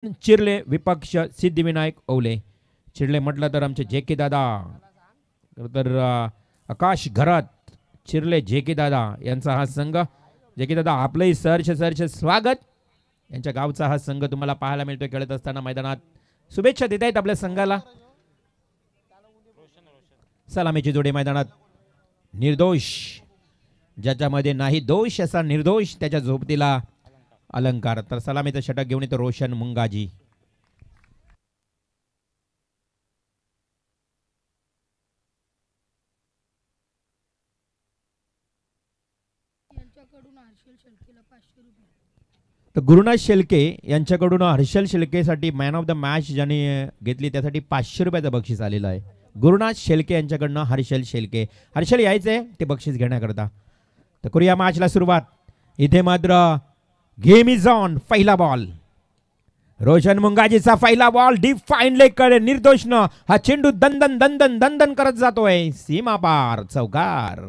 चिरले विपक्ष सिद्धिविनायक ओवले. चिरले म्हटलं तर आमचे जे के दादा, तर आकाश घरात चिरले जे के दादा यांचा हा संघ. जे के दादा आपलंही सहर्ष स्वागत. यांच्या गावचा हा संघ तुम्हाला पाहायला मिळतोय खेळत असताना मैदानात. शुभेच्छा देत आहेत आपल्या संघाला. सलामीची जोडी मैदानात. निर्दोष ज्याच्यामध्ये नाही दोष असा निर्दोष त्याच्या झोपतीला अलंकार. तर सलामीचं षटक घेऊन येतो रोशन मुंगाजी. तर गुरुनाथ शेळके यांच्याकडून हर्षल शेळकेसाठी मॅन ऑफ द मॅच ज्यांनी घेतली त्यासाठी 500 रुपयाचं बक्षीस आलेलं आहे. गुरुनाथ शेळके यांच्याकडनं हर्षल शेळके. हर्षल यायचंय ते बक्षीस घेण्याकरता. तर करूया मॅचला सुरुवात. इथे मात्र गेम इज ऑन. पहिला बॉल रोशन मुंगाजीचा पहिला बॉल डीप फाईन लेग कडे निर्दोषनं हा चेंडू दंदन दंदन दंदन करत जातोय सीमा पार. चौकार.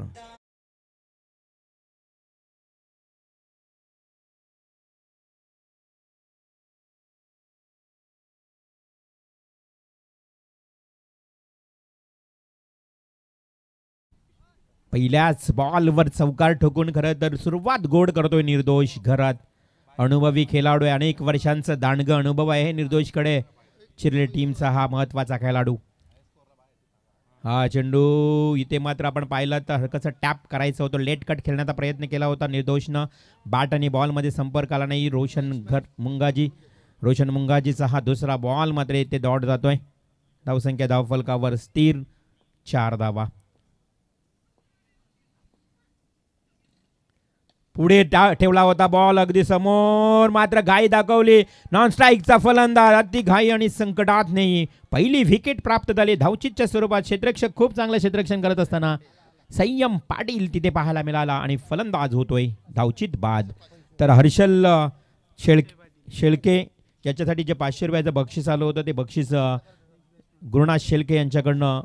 पहिल्याच बॉलवर चौकार ठोकून खरं तर सुरुवात गोड करतोय निर्दोष घरात. अनुभवी खेळाडू आहे. अनेक वर्षांचा दांडगा अनुभव आहे निर्दोषकडे. चिरले टीमचा हा महत्वाचा खेळाडू. हा चेंडू इथे मात्र आपण पाहिलं तर कसं टॅप करायचं होतं. लेट कट खेळण्याचा प्रयत्न केला होता निर्दोषनं. बॅट आणि बॉलमध्ये संपर्क आला नाही. रोशन मुंगाजीचा हा दुसरा बॉल मात्र इथे दौड जातोय. धावसंख्या धावफलकावर स्थिर 4 धावा. पुढे ठेवला होता बॉल अगदी समोर, मात्र घाई दाखवली. नॉन स्ट्राईकचा फलंदाज अति घाई आणि संकटात नाही. पहिली विकेट प्राप्त झाली धावचीतच्या स्वरूपात. क्षेत्ररक्षक खूप चांगलं क्षेत्ररक्षण करत असताना संयम पाटील तिथे पाहायला मिळाला आणि फलंदाज होतोय धावचीत बाद. तर हर्षल शेळके याच्यासाठी जे 500 रुपयाचं बक्षीस आलं होतं ते बक्षीस गुरुनाथ शेळके यांच्याकडनं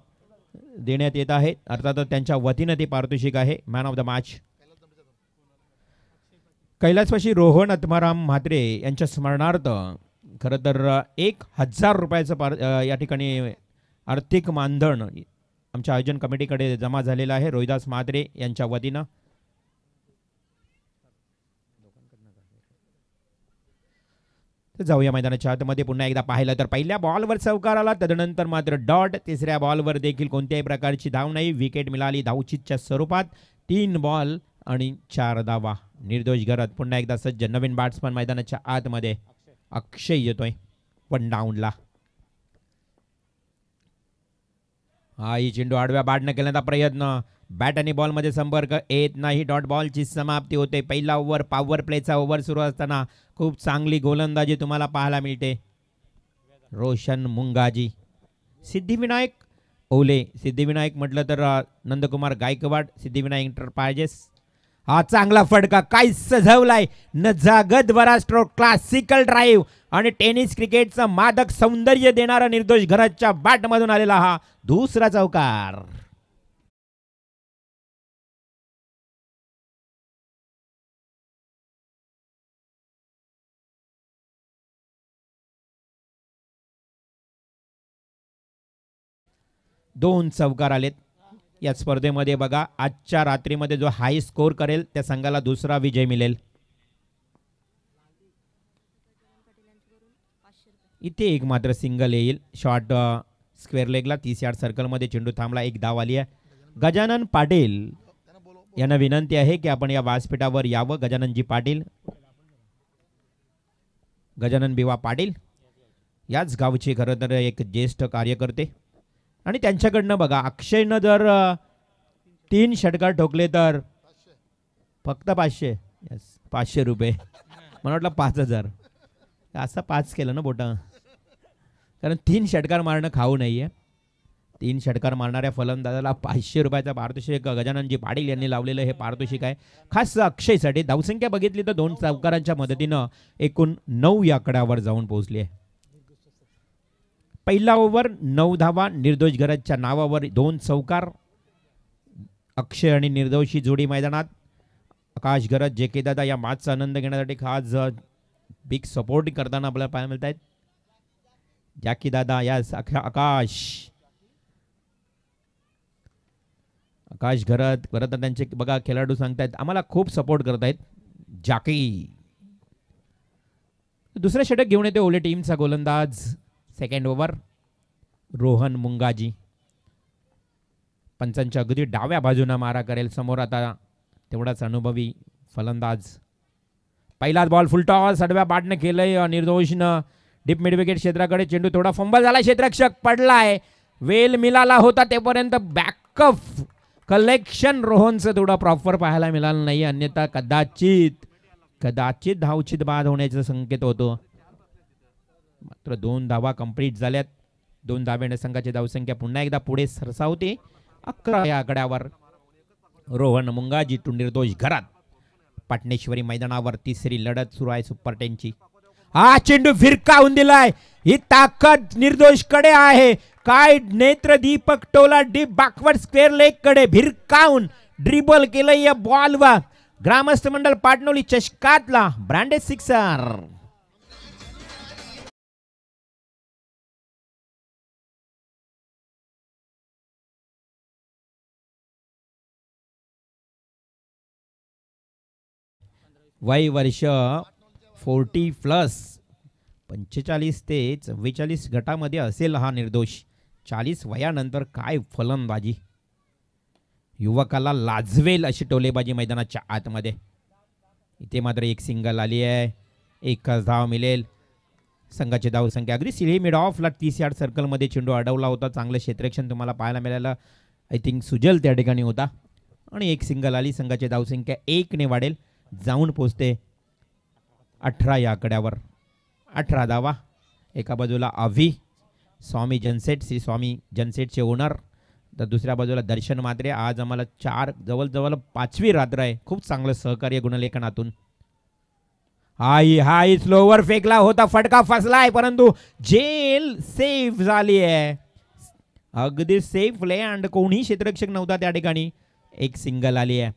देण्यात येत आहे. अर्थात त्यांच्या वतीनं ते पारितोषिक आहे मॅन ऑफ द मॅच. कैलासवासी रोहन आत्माराम म्हात्रे यांच्या स्मरणार्थ खरं तर 1000 रुपयाचं या ठिकाणी आर्थिक मानधन आमच्या आयोजन कमिटीकडे जमा झालेलं आहे रोहिदास म्हात्रे यांच्या वतीनं. तर जाऊया मैदानाच्या आतमध्ये. पुन्हा एकदा पाहिलं तर पहिल्या बॉलवर चौकार आला. तदनंतर मात्र डॉट. तिसऱ्या बॉलवर देखील कोणत्याही प्रकारची धाव नाही. विकेट मिळाली धावचीतच्या स्वरूपात. 3 बॉल आणि 4 धावा. निर्दोष घरात पुन्हा एकदा सज्ज. नवीन बॅट्समन मैदानाच्या आतमध्ये अक्षय येतोय 1 डाऊनला. हा ही चेंडू आडव्या बॅटने केल्याचा प्रयत्न. बॅट आणि बॉल मध्ये संपर्क येत नाही. डॉट बॉलची समाप्ती होते. पहिला ओव्हर पॉवर प्लेचा ओव्हर सुरू असताना खूप चांगली गोलंदाजी तुम्हाला पाहायला मिळते. रोशन मुंगाजी. सिद्धिविनायक ओवले. सिद्धिविनायक म्हटलं तर नंदकुमार गायकवाड सिद्धिविनायक एंटरप्राइजेस. हा चांगला फटका काय सजवलाय. नजागत बरा स्ट्रोक. क्लासिकल ड्राईव्ह आणि टेनिस क्रिकेटचं मादक सौंदर्य देणारा निर्दोष घराच्या बॅटमधून आलेला हा दुसरा चौकार. दोन चौकार आलेत या स्पर्धेमध्ये. बघा आजच्या रात्रीमध्ये जो हाय स्कोर करेल त्या संघाला दुसरा विजय मिळेल. इथे एक मात्र सिंगल येईल. शॉर्ट स्क्वेअर लेगला 30 यार्ड सर्कलमध्ये चेंडू थांबला. 1 धाव आली आहे. गजानन पाटील यांना विनंती आहे की आपण या व्यासपीठावर यावं. गजाननजी पाटील. गजानन बिवा पाटील याच गावचे खरं तर एक ज्येष्ठ कार्यकर्ते. आणि त्यांच्याकडनं बघा अक्षयनं जर 3 षटकार ठोकले तर फक्त 500. यस 500 रुपये. मला वाटलं 5000. असं 5 केलं ना बोटा. कारण 3 षटकार मारणं खाऊ नाहीये. 3 षटकार मारणाऱ्या फलंदाजाला 500 रुपयाचा पारितोषिक गजाननजी पाटील यांनी लावलेलं हे पारितोषिक आहे खास अक्षयसाठी. धावसंख्या बघितली तर 2 चौकारांच्या मदतीनं एकूण 9 या आकड्यावर जाऊन पोहोचली आहे. पहिला ओव्हर 9 धावा. निर्दोष घराच्या नावावर 2 चौकार. अक्षय आणि निर्दोषी जोडी मैदानात. आकाश घरत जे के दादा या मॅचचा आनंद घेण्यासाठी खास बिग सपोर्ट करताना आपल्याला पाहायला मिळत आहेत. जाकी दादा यास आकाश घरात परत त्यांचे बघा खेळाडू सांगतायत आम्हाला खूप सपोर्ट करतायत. जाकी दुसरे षटक घेऊन येते ओले टीमचा गोलंदाज. सेकंड ओव्हर रोहन मुंगाजी पंचांच्या अगदी डाव्या बाजूने मारा करेल. समोर आता तेवढाच अनुभवी फलंदाज. पहिलाच बॉल फुलटॉस आडव्या बॅटने केलंय निर्दोषनं डीप मिड विकेट क्षेत्राकडे. चेंडू थोडा फंबल झाला. क्षेत्ररक्षक पडलाय. वेल मिळाला होता तेपर्यंत बॅकअप कलेक्शन रोहनचं थोडं प्रॉपर पाहायला मिळालं नाही. अन्यथा कदाचित धावचित बाद होण्याचा संकेत होतो. मात्र 2 धावा कंप्लीट झाल्यात. 2 धाब्याने संघाची धावसंख्या पुन्हा एकदा पुढे सरसावते 11 या आकड्यावर. रोहन मुंगाजी टू निर्दोष घरात. पाटणेश्वरी मैदानावर तिसरी लढत सुरू आहे सुपर 10ची. हा चेंडू फिरकावून दिलाय. ही ताकद निर्दोष कडे आहे. काय नेत्र दीपक टोला डीप बॅकवर्ड स्क्वेअर लेग कडे भिरकावून ड्रिबल केलंय या बॉलवर. ग्रामस्थ मंडळ पाटणोली चषकातला ब्रँडेड सिक्सर. वय वर्ष 40+ 45 ते 44 गटामध्ये असेल हा निर्दोष. 40 वयानंतर काय फलंदाजी. युवकाला लाजवेल अशी टोलेबाजी मैदानाच्या आतमध्ये. इथे मात्र एक सिंगल आली आहे. एकच धाव मिळेल. संघाची धावसंख्या अगदी सिली मिड ऑफला 30 यार्ड सर्कलमध्ये चेंडू अडवला होता. चांगलं क्षेत्ररक्षण तुम्हाला पाहायला मिळालं. आय थिंक सुजल त्या ठिकाणी होता आणि एक सिंगल आली. संघाची धावसंख्या 1 ने वाढेल. जाऊन पोचते 18 या आकड्यावर. 18 धावा. एका बाजूला अभी स्वामी जनसेट श्री स्वामी जनसेटचे ओनर तर दुसऱ्या बाजूला दर्शन मात्रे. आज आम्हाला 4 जवळ 5वी रात्र आहे. खूप चांगलं सहकार्य गुणलेखनातून. हाय स्लोवर फेकला होता. फटका फसलाय परंतु जेल सेफ झाली आहे. अगदी सेफ लँड. कोणीही क्षेत्ररक्षक नव्हता त्या ठिकाणी. एक सिंगल आली आहे.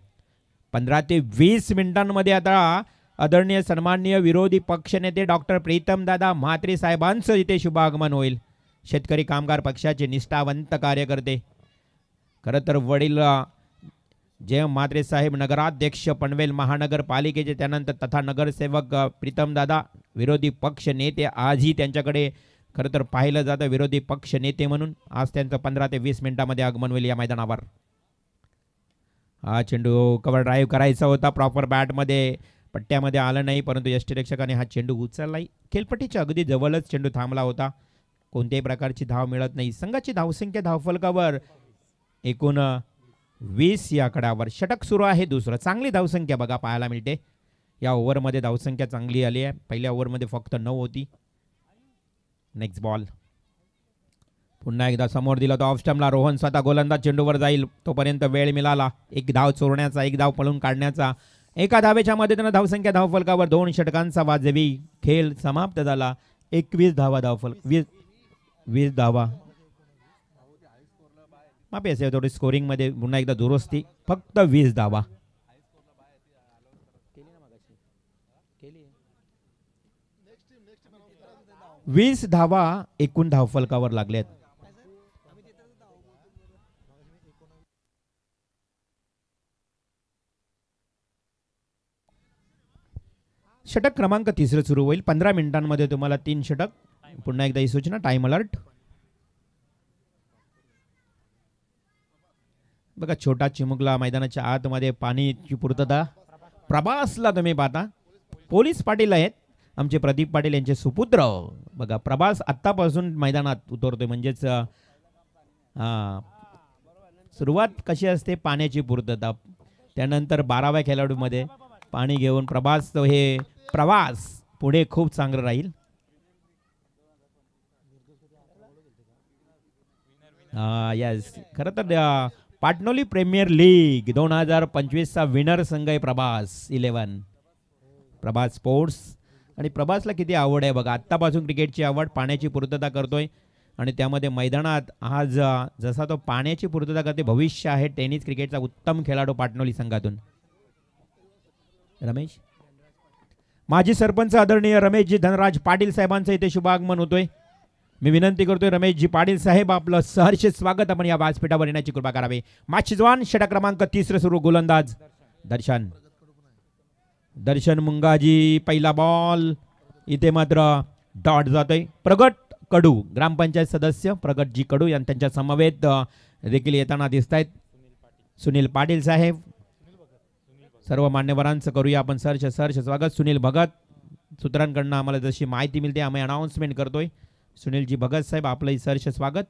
15 ते 20 मिनिटांमध्ये आता आदरणीय सन्माननीय विरोधी पक्षनेते डॉक्टर प्रीतम दादा म्हात्रे साहेबांचं इथे शुभागमन होईल. शेतकरी कामगार पक्षाचे निष्ठावंत कार्यकर्ते. खरं तर वडील जय म्हात्रे साहेब नगराध्यक्ष पनवेल महानगरपालिकेचे त्यानंतर तथा नगरसेवक प्रीतम दादा विरोधी पक्ष नेते. आजही त्यांच्याकडे खरं तर पाहिलं जातं विरोधी पक्ष नेते म्हणून. आज त्यांचं 15 ते 20 मिनिटांमध्ये आगमन होईल या मैदानावर. हा चेंडू कव्हर ड्राईव्ह करायचा होता. प्रॉपर बॅटमध्ये पट्ट्यामध्ये आलं नाही परंतु यष्टीरक्षकाने हा चेंडू उचललाय. खेळपट्टीच्या अगदी जवळच चेंडू थांबला होता. कोणत्याही प्रकारची धाव मिळत नाही. संघाची धावसंख्या धावफलकावर एकूण 20 या आकड्यावर. षटक सुरू आहे दुसरं. चांगली धावसंख्या बघा पाहायला मिळते. या ओव्हरमध्ये धावसंख्या चांगली आली आहे. पहिल्या ओव्हरमध्ये फक्त 9 होती. नेक्स्ट बॉल पुन्हा एकदा समोर दिला तो ऑफ स्टंपला. रोहन स्वतः गोलंदाज चेंडूवर जाईल तोपर्यंत वेळ मिळाला. एक धाव चोरण्याचा, एक धाव पळून काढण्याचा. एका धावेच्या मदतीने धावसंख्या धावफलकावर 2 षटकांचा वाजवी खेळ समाप्त झाला. 21 धावा धावफलक 20 धावा. माफी असेल थोडी स्कोरिंगमध्ये पुन्हा एकदा दुरुस्ती. फक्त 20 धावा. 20 धावा एकूण धावफलकावर लागल्यात. षटक क्रमांक 3 सुरू होईल. 15 मिनिटांमध्ये तुम्हाला 3 षटक. पुन्हा एकदा ही सूचना टाइम अलर्ट. बघा छोटा चिमुकला मैदानाच्या आतमध्ये पाणीची पूर्तता. प्रभासला तुम्ही पाहता. पोलीस पाटील आहेत आमचे प्रदीप पाटील यांचे सुपुत्र. बघा प्रभास आत्तापासून मैदानात उतरतोय. म्हणजेच सुरुवात कशी असते पाण्याची पूर्तता. त्यानंतर 12व्या खेळाडूमध्ये पाणी घेऊन प्रभास हे प्रवास पुढे खूप चांगलं राहील. यस खरं तर पाटणोली प्रीमियर लीग 2025चा विनर संघ आहे प्रभास 11. प्रभास स्पोर्ट्स. आणि प्रभासला किती आवड आहे बघा. आत्तापासून क्रिकेटची आवड. पाण्याची पूर्तता करतोय आणि त्यामध्ये मैदानात आज जसा तो पाण्याची पूर्तता करते. भविष्य आहे टेनिस क्रिकेटचा उत्तम खेळाडू पाटणोली संघातून. रमेश माजी सरपंच आदरणीय रमेशजी धनराज पाटील साहेबांचं इथे शुभागमन होतोय. मी विनंती करतोय रमेशजी पाटील साहेब आपलं सहर्ष स्वागत आपण या व्यासपीठावर येण्याची कृपा करावी. मॅच जवान षटक क्रमांक 30 सुरू. गोलंदाज दर्शन मुंगाजी. पहिला बॉल इथे मात्र डॉट जातोय. प्रगट कडू ग्रामपंचायत सदस्य प्रगटजी कडू यांनी त्यांच्या समवेत देखील येताना दिसत आहेत. सुनील पाटील साहेब सर्व मान्यवरांचं करूया आपण सहर्ष स्वागत. सुनील भगत सूत्रांकडनं आम्हाला जशी माहिती मिळते आम्ही अनाउन्समेंट करतोय. सुनीलजी भगत साहेब आपलंही सहर्ष स्वागत.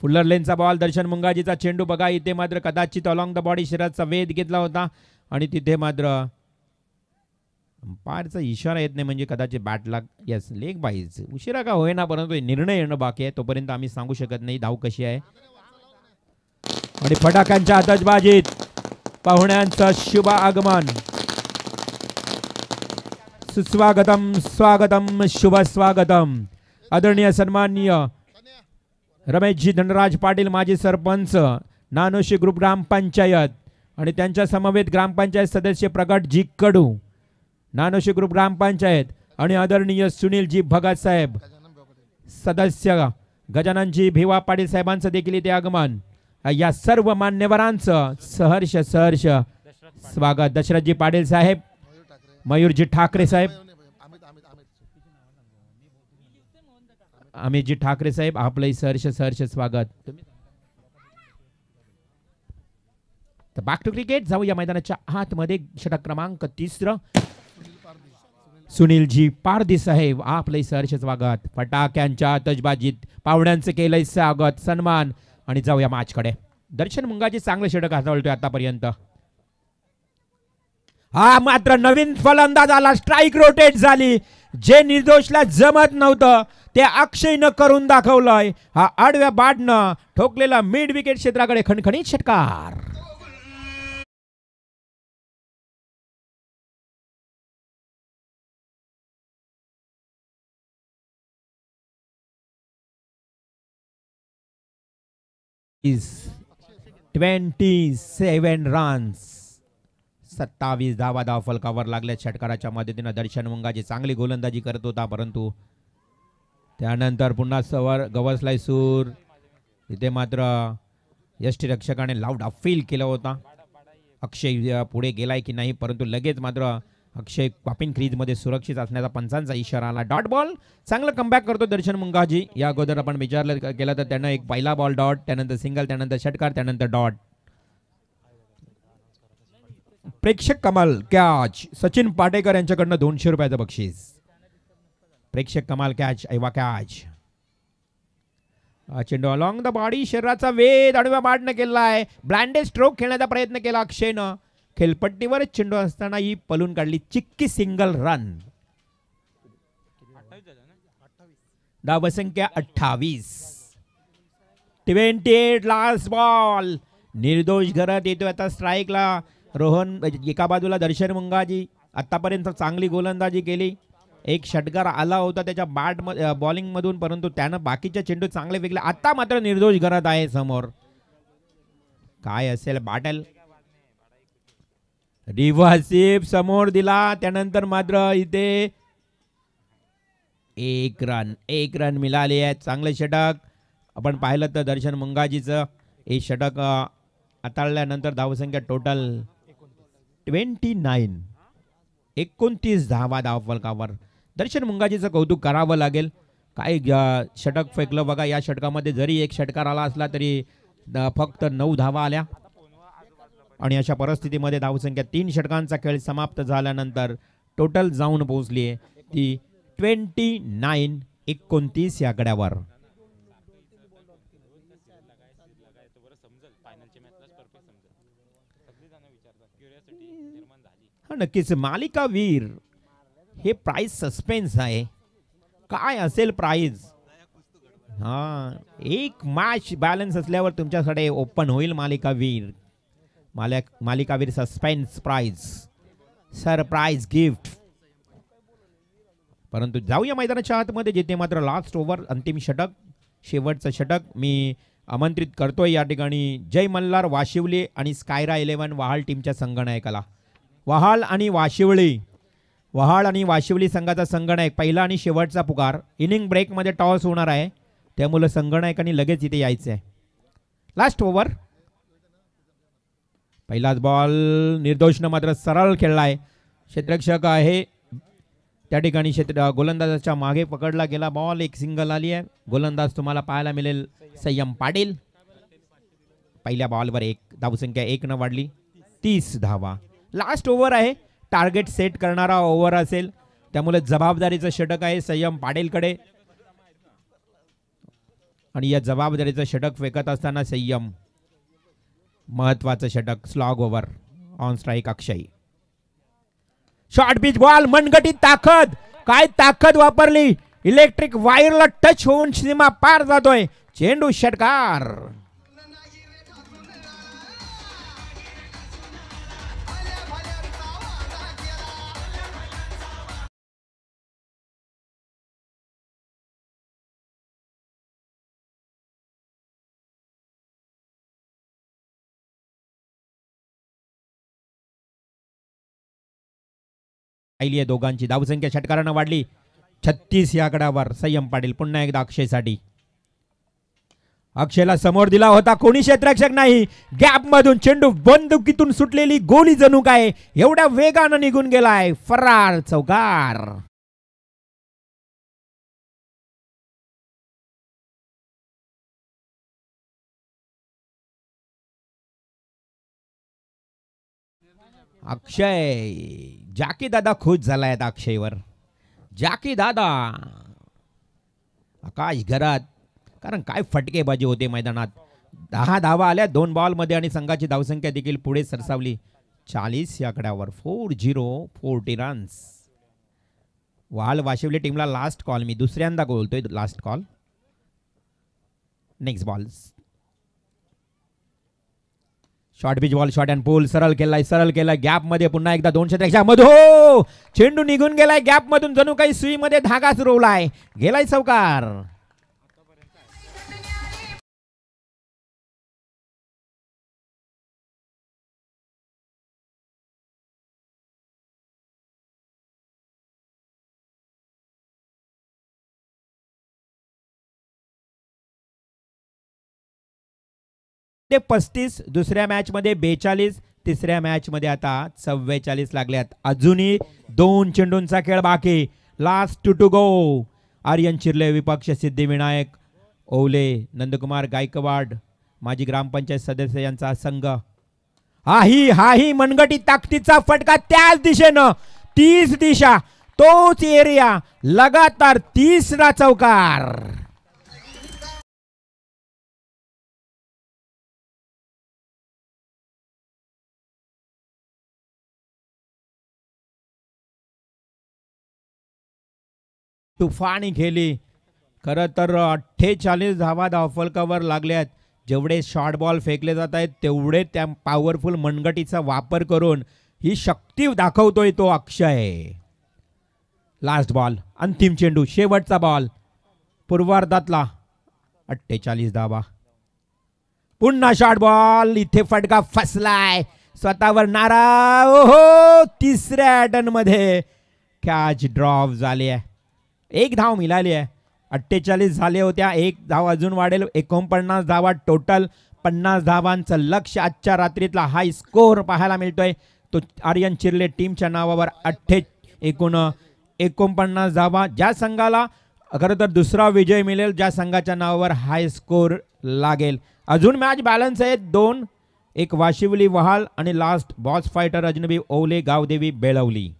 फुल्लर लेनचा बॉल. दर्शन मुंगाजीचा चेंडू बघा इथे मात्र कदाचित अलॉंग द बॉडी शरीराचा वेध घेतला होता आणि तिथे मात्र अंपायरचा इशारा येत नाही म्हणजे कदाचित बॅटला यस लेग बाईज उशिरा का होईना परंतु निर्णय येणं बाकी आहे तोपर्यंत आम्ही सांगू शकत नाही धाव कशी आहे. आणि फटाक्यांच्या आतषबाजीत पाहुण्यांचं शुभ आगमन. सुस्वागतम स्वागतम शुभ स्वागतम. आदरणीय सन्माननीय रमेशजी धनराज पाटील माजी सरपंच नानोशी ग्रुप ग्रामपंचायत आणि त्यांच्या समवेत ग्रामपंचायत सदस्य प्रगटजी कडू नानोशी ग्रुप ग्रामपंचायत आणि आदरणीय सुनीलजी भगत साहेब सदस्य गजाननजी भिवा पाटील साहेबांचं देखील इथे आगमन. या सर्व मान्यवरांचं सहर्ष स्वागत. दशरथजी पाटील साहेब मयूरजी ठाकरे साहेब अमितजी ठाकरे साहेब आपलंही सहर्ष स्वागत. तर बॅक टू क्रिकेट जाऊ या मैदानाच्या आतमध्ये. षटक क्रमांक 30 सुनीलजी पारदी साहेब आपलंही सहर्ष स्वागत. फटाक्यांच्या आतषबाजीत पाहुण्यांचं केलंय स्वागत सन्मान आणि जाऊया मॅचकडे. दर्शन मुंगाजी चांगलं षटक हाताळतोय आतापर्यंत. हा मात्र नवीन फलंदाज आला. स्ट्राईक रोटेट झाली. जे निर्दोषला जमत नव्हतं ते अक्षयनं करून दाखवलंय. हा आडव्या बॅटनं ठोकलेला मिड विकेट क्षेत्राकडे खणखणीत षटकार. is 27 रन्स 27 धावा फलकावर लागल्या. षटकाराच्या मदतीने दर्शन मुंगाजी चांगली गोलंदाजी करत होता परंतु त्यानंतर पुन्हा सवर गवसलाय सूर. तिथे मात्र यष्टीरक्षकाने लाऊड अपील केला होता. अक्षय पुढे गेलाय की नाही परंतु लगेच मात्र अक्षय क्वापिंग क्रीजमध्ये सुरक्षित असण्याचा पंचांचा इशारा आला. डॉट बॉल चांगलं कमबॅक करतो दर्शन मुंगाजी. या अगोदर आपण विचारलं केलं तर त्यानं एक पहिला बॉल डॉट त्यानंतर सिंगल त्यानंतर षटकार त्यानंतर डॉट. प्रेक्षक कमाल कॅच सचिन पाटेकर यांच्याकडनं 200 रुपयाचं बक्षीस. प्रेक्षक कमाल कॅच ऐवा कॅच. चेंडू अलॉंग द बॉडी शरीराचा वेध आडव्या बॅटनं केला आहे. ब्लँडेड स्ट्रोक खेळण्याचा प्रयत्न केला अक्षयनं. खेळपट्टीवर चेंडू असताना ही पलून काढली. Chikki single run. धावसंख्या 28. 28 लास्ट बॉल. निर्दोष घरात येतोय आता स्ट्राईकला रोहन. एका बाजूला दर्शन मुंगाजी आतापर्यंत चांगली गोलंदाजी केली. एक षटकार आला होता त्याच्या बॅट बॉलिंग मधून परंतु त्यानं बाकीचे चेंडू चांगले फेकले. आता मात्र निर्दोष घरात आहे समोर. काय असेल बॅटल. रिव्हर्सिप समोर दिला त्यानंतर मात्र इथे एक रन मिळाली आहे. चांगले षटक आपण पाहिलं तर दर्शन मुंगाजीचं हे षटक हाताळल्यानंतर धावसंख्या टोटल 29. 29 धावा धावफलकावर. दर्शन मुंगाजीचं कौतुक करावं लागेल. काय षटक फेकलं बघा. या षटकामध्ये जरी एक षटकार आला असला तरी फक्त 9 धावा आल्या आणि अशा परिस्थितीमध्ये धावसंख्या 3 षटकांचा खेळ समाप्त झाल्यानंतर टोटल जाऊन पोहोचली आहे ती 29-29 या आकड्यावर. हा नक्कीच मालिकावीर हे प्राइस सस्पेन्स आहे. काय असेल प्राइस. हा एक मॅच बॅलन्स असल्यावर तुमच्याकडे ओपन होईल मालिकावीर. मालिकावीर सस्पेन्स प्राइज सरप्राइज गिफ्ट. परंतु जाऊया मैदानाच्या आतमध्ये जिथे मात्र लास्ट ओव्हर अंतिम षटक शेवटचं षटक मी आमंत्रित करतोय या ठिकाणी जय मल्हार वाशिवली आणि स्कायरा 11 वहाल टीमच्या संगणकाला. वहाल आणि वाशिवळी वहाळ आणि वाशिवली संघाचा संगणक पहिला आणि शेवटचा पुकार. इनिंग ब्रेकमध्ये टॉस होणार आहे, त्यामुळे संगणकांनी लगेच इथे यायचं आहे. Last over. पहिलाच बॉल निर्दोषनं मात्र सरळ खेळलाय. क्षेत्ररक्षक आहे त्या ठिकाणी गोलंदाजाच्या मागे पकडला गेला बॉल. एक सिंगल आली आहे. गोलंदाज तुम्हाला पाहायला मिळेल संयम पाटील. पहिल्या बॉलवर एक धावसंख्या 1 न वाढली. 30 धावा. लास्ट ओव्हर आहे, टार्गेट सेट करणारा ओव्हर असेल, त्यामुळे जबाबदारीचं षटक आहे संयम पाटीलकडे. आणि या जबाबदारीचं षटक फेकत असताना संयम महत्वाचं षटक. Slog over. On strike Akshay. Short pitch ball. मनगटीत ताकद. काय ताकद वापरली. इलेक्ट्रिक वायरला टच होऊन सीमा पार जातोय. चेंडू षटकार. दोघांची धावसंख्या षटकारानं वाढली. 36 या आकड्यावर संयम पाटील. पुन्हा एकदा अक्षयसाठी. अक्षयला समोर दिला होता, कोणी क्षेत्ररक्षक नाही. गॅप मधून चेंडू बंदुकीतून सुटलेली गोली जणू काय एवढ्या वेगानं निघून गेलाय. फरार. चौकार. अक्षय. जाकी दादा खुश झालाय अक्षयवर. जाकी दादा. आकाश घरात. कारण काय फटकेबाजी होते मैदानात. 10 धावा आल्या 2 बॉलमध्ये आणि संघाची धावसंख्या देखील पुढे सरसावली 40 या आकड्यावर. 40 रन्स. वाल वाशिवली टीमला लास्ट कॉल. मी दुसऱ्यांदा बोलतोय last call. Next ball. Short pitch ball. Short and pull. सरळ केलाय गॅप मध्ये. पुन्हा एकदा 2 मध्ये चेंडू निघून गेलाय गॅप मधून. जणू काही सुईमध्ये धागाच रोवलाय. गेलाय चौकार. ते 35 दुसऱ्या मॅच मध्ये 42 तिसऱ्या मॅच मध्ये आता 44 लागल्यात. अजूनही 2 चेंडूंचा खेळ बाकी. Last two go. Aryan Chirle विपक्ष सिद्धिविनायक ओवले नंदकुमार गायकवाड माजी ग्रामपंचायत सदस्य यांचा संघ. हाही मनगटी ताकदीचा फटका त्याच दिशेनं. 30 दिशा तोच एरिया. लगातार 30रा चौकार. तुफानी खेळली. खरं तर 48 धावा धावफलकावर लागल्यात. जेवढे शॉर्ट बॉल फेकले जात आहेत तेवढे त्या पॉवरफुल मनगटीचा वापर करून ही शक्ती दाखवतोय तो अक्षय. Last ball. अंतिम चेंडू. शेवटचा बॉल पूर्वार्धातला. 48 धावा. पुन्हा शॉर्ट बॉल. इथे फटका फसलाय. स्वतःवर नारा. ओहो. तिसऱ्या अटन मध्ये कॅच ड्रॉप झाली आहे. 1 धाव मिळाली आहे. 48 झाले होत्या. 1 धाव अजून वाढेल. 49 धावा टोटल. 50 धावांचं लक्ष. आजच्या रात्रीतला हाय स्कोर पाहायला मिळतोय तो आर्यन चिर्ले टीमच्या नावावर. 49 धावा. ज्या संघाला खरं तर दुसरा विजय मिळेल, ज्या संघाच्या नावावर हाय स्कोर लागेल. अजून मॅच बॅलन्स आहे 2. एक वाशिवली वहाल आणि लास्ट बॉस फायटर अजनबी ओवले गावदेवी बेळवली.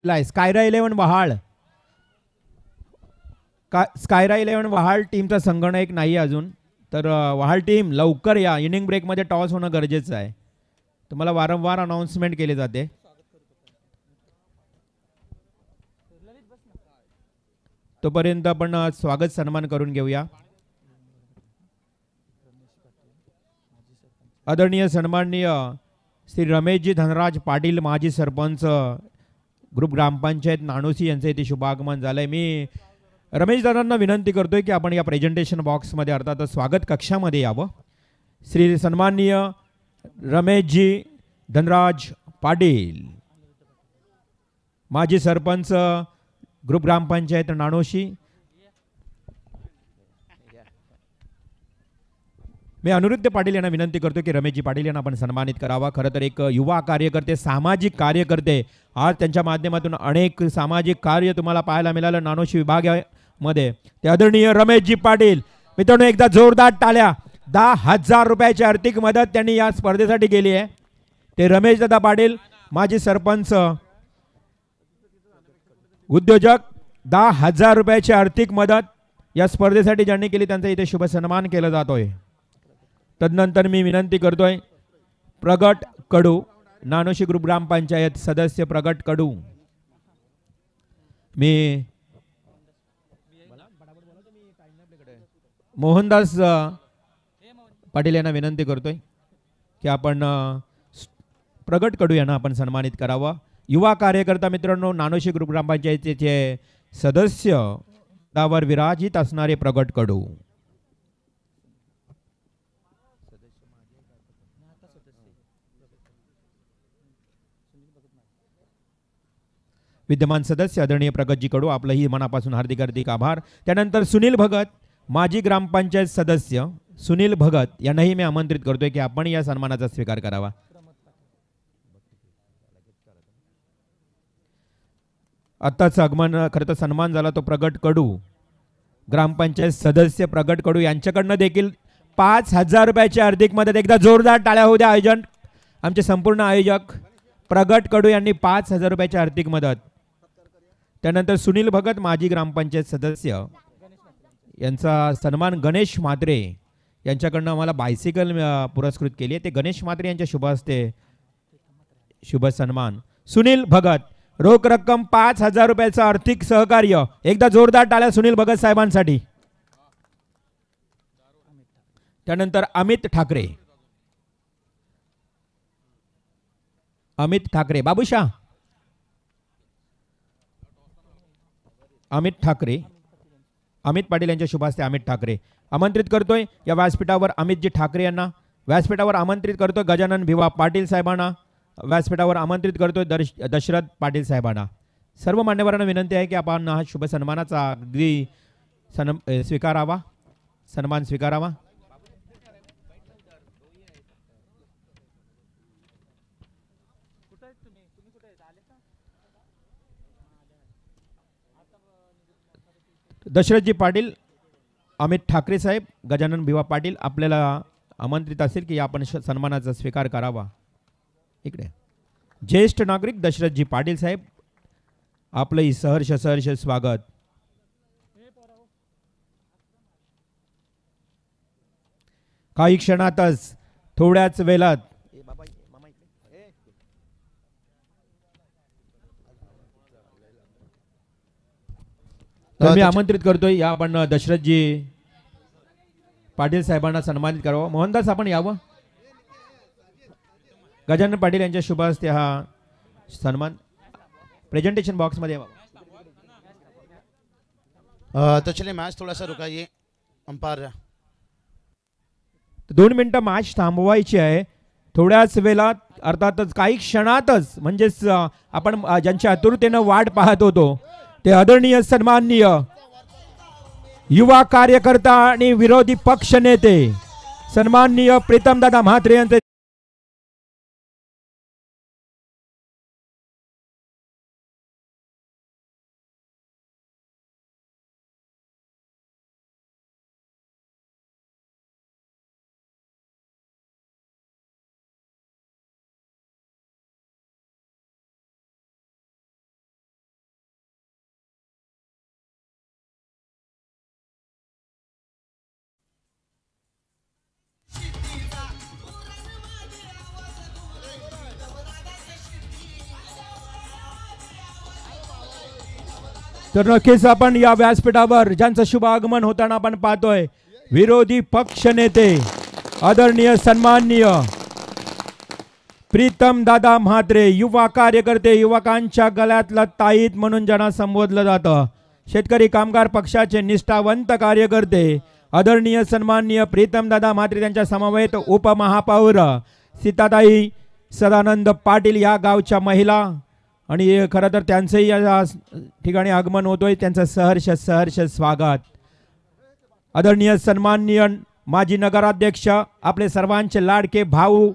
स्कायरा 11 वहाळ. स्कायरा 11 वहाल टीमचा संगणक नाही अजून, तर वहाल टीम लवकर या. इनिंग ब्रेकमध्ये टॉस होणं गरजेचं आहे. तुम्हाला वारंवार अनाऊन्समेंट केली जाते. तोपर्यंत आपण स्वागत सन्मान करून घेऊया. आदरणीय सन्माननीय श्री रमेशजी धनराज पाटील, माजी सरपंच, ग्रुप ग्रामपंचायत नाणोसी यांचं इथे शुभागमन झालंय. मी रमेश दादांना विनंती करतोय की आपण या प्रेझेंटेशन बॉक्समध्ये अर्थात स्वागत कक्षामध्ये यावं. श्री सन्माननीय रमेशजी धनराज पाटील, माजी सरपंच, ग्रुप ग्रामपंचायत नाणोशी. मी अनिरुद्ध पाटील यांना विनंती करतो की रमेशजी पाटील यांना आपण सन्मानित करावा. खरं तर एक युवा कार्यकर्ते, सामाजिक कार्यकर्ते, आज त्यांच्या माध्यमातून अनेक सामाजिक कार्य तुम्हाला पाहायला मिळालं नाणोशी विभागामध्ये. ते आदरणीय रमेशजी पाटील. मित्रांनो, एकदा जोरदार टाळ्या. 10,000 रुपयाची आर्थिक मदत त्यांनी या स्पर्धेसाठी केली आहे. ते रमेश दादा पाटील, माजी सरपंच, उद्योजक. 10,000 रुपयाची आर्थिक मदत या स्पर्धेसाठी ज्यांनी केली त्यांचा इथे शुभ सन्मान केला जातोय. तदनंतर मी विनंती करतोय प्रगट कडू, नानोशी ग्रुप ग्रामपंचायत सदस्य प्रगट कडू. मी मोहनदास पाटील यांना विनंती करतोय की आपण प्रगट कडू यांना आपण सन्मानित करावं. युवा कार्यकर्ता मित्रांनो, नानोशी ग्रुप ग्रामपंचायतीचे सदस्य पदावर विराजित असणारे प्रगट कडू. विद्यमान सदस्य आदरणीय प्रगतजी कडू, आपलंही मनापासून हार्दिक हार्दिक आभार. त्यानंतर सुनील भगत, माजी ग्रामपंचायत सदस्य सुनील भगत यांनाही मी आमंत्रित करतोय की आपण या सन्मानाचा स्वीकार करावा. आत्ताच आगमन, खरं तर सन्मान झाला तो प्रगट कडू, ग्रामपंचायत सदस्य प्रगट कडू यांच्याकडनं देखील 5,000 रुपयाची आर्थिक मदत. एकदा जोरदार टाळ्या होऊ द्या आयोजन. आमचे संपूर्ण आयोजक प्रगट कडू यांनी 5,000 रुपयाची आर्थिक मदत. त्यानंतर सुनील भगत, माजी ग्रामपंचायत सदस्य, यांचा सन्मान गणेश म्हात्रे यांच्याकडनं आम्हाला बायसिकल पुरस्कृत केली आहे. ते गणेश म्हात्रे यांच्या शुभ हस्ते शुभ सन्मान. सुनील भगत, रोख रक्कम 5,000 रुपयाचं आर्थिक सहकार्य. एकदा जोरदार टाळ्या सुनील भगत साहेबांसाठी. त्यानंतर अमित ठाकरे, अमित ठाकरे बाबूशा, अमित ठाकरे, अमित पाटील यांच्या शुभ हस्ते अमित ठाकरे आमंत्रित करतोय या व्यासपीठावर. अमितजी ठाकरे यांना व्यासपीठावर आमंत्रित करतोय. गजानन भिवा पाटील साहेबांना व्यासपीठावर आमंत्रित करतोय. दशरथ पाटील साहेबांना. सर्व मान्यवरांना विनंती आहे की आपण हा शुभ सन्मानाचा अगदी स्वीकारावा, सन्मान स्वीकारावा. दशरथजी पाटील, अमित ठाकरे साहेब, गजानन भिवा पाटील आपल्याला आमंत्रित असेल की आपण सन्मानाचा स्वीकार करावा. इकडे ज्येष्ठ नागरिक दशरथजी पाटील साहेब, आपलंही सहर्ष सहर्ष स्वागत. काही क्षणातच, थोड्याच वेळात तर मी आमंत्रित करतोय या आपण दशरथजी पाटील साहेबांना सन्मानित करावं. मोहनदास आपण यावं. गजानन पाटील यांच्या शुभ हस्ते हा सन्मान प्रेजेंटेशन बॉक्स मध्ये यावं. तो चलिए मैच थोड़ा सा रुकाइए अंपायर. 2 मिनिटं मॅच थांबवायची आहे. थोड्याच वेळात, अर्थातच काही क्षणातच, म्हणजेच आपण ज्यांच्या आतुरतेनं वाट पाहत होतो ते आदरणीय सन्माननीय युवा कार्यकर्ता आणि विरोधी पक्ष नेते सन्माननीय प्रीतमदादा म्हात्रे यांचे तर नक्कीच आपण या व्यासपीठावर ज्यांचं शुभ आगमन होताना आपण पाहतोय विरोधी पक्ष नेते आदरणीय सन्माननीय प्रीतम दादा म्हात्रे, युवा कार्यकर्ते, युवकांच्या गळ्यातला ताईत म्हणून ज्यांना संबोधलं जातं, शेतकरी कामगार पक्षाचे निष्ठावंत कार्यकर्ते आदरणीय सन्माननीय प्रीतम दादा म्हात्रे, त्यांच्या समवेत उपमहापौर सीताताई सदानंद पाटील या गावच्या महिला, आणि खरं तर त्यांचंही या ठिकाणी आगमन होतोय, त्यांचं सहर्ष स्वागत. आदरणीय सन्माननीय माजी नगराध्यक्ष आपले सर्वांचे लाडके भाऊ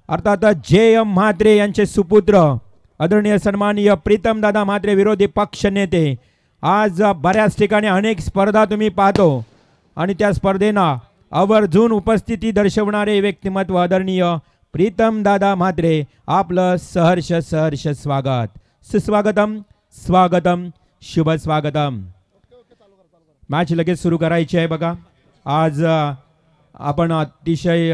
अर्थात जे.एम. म्हात्रे यांचे सुपुत्र आदरणीय सन्माननीय प्रीतम दादा म्हात्रे, विरोधी पक्ष नेते. आज बऱ्याच ठिकाणी अनेक स्पर्धा तुम्ही पाहतो आणि त्या स्पर्धेना आवर्जून उपस्थिती दर्शवणारे व्यक्तिमत्व आदरणीय प्रीतम दादा म्हात्रे, आपलं सहर्ष स्वागत. सुस्वागतम, स्वागतम, शुभ स्वागतम. मॅच लगेच सुरू करायची आहे बघा. आज आपण अतिशय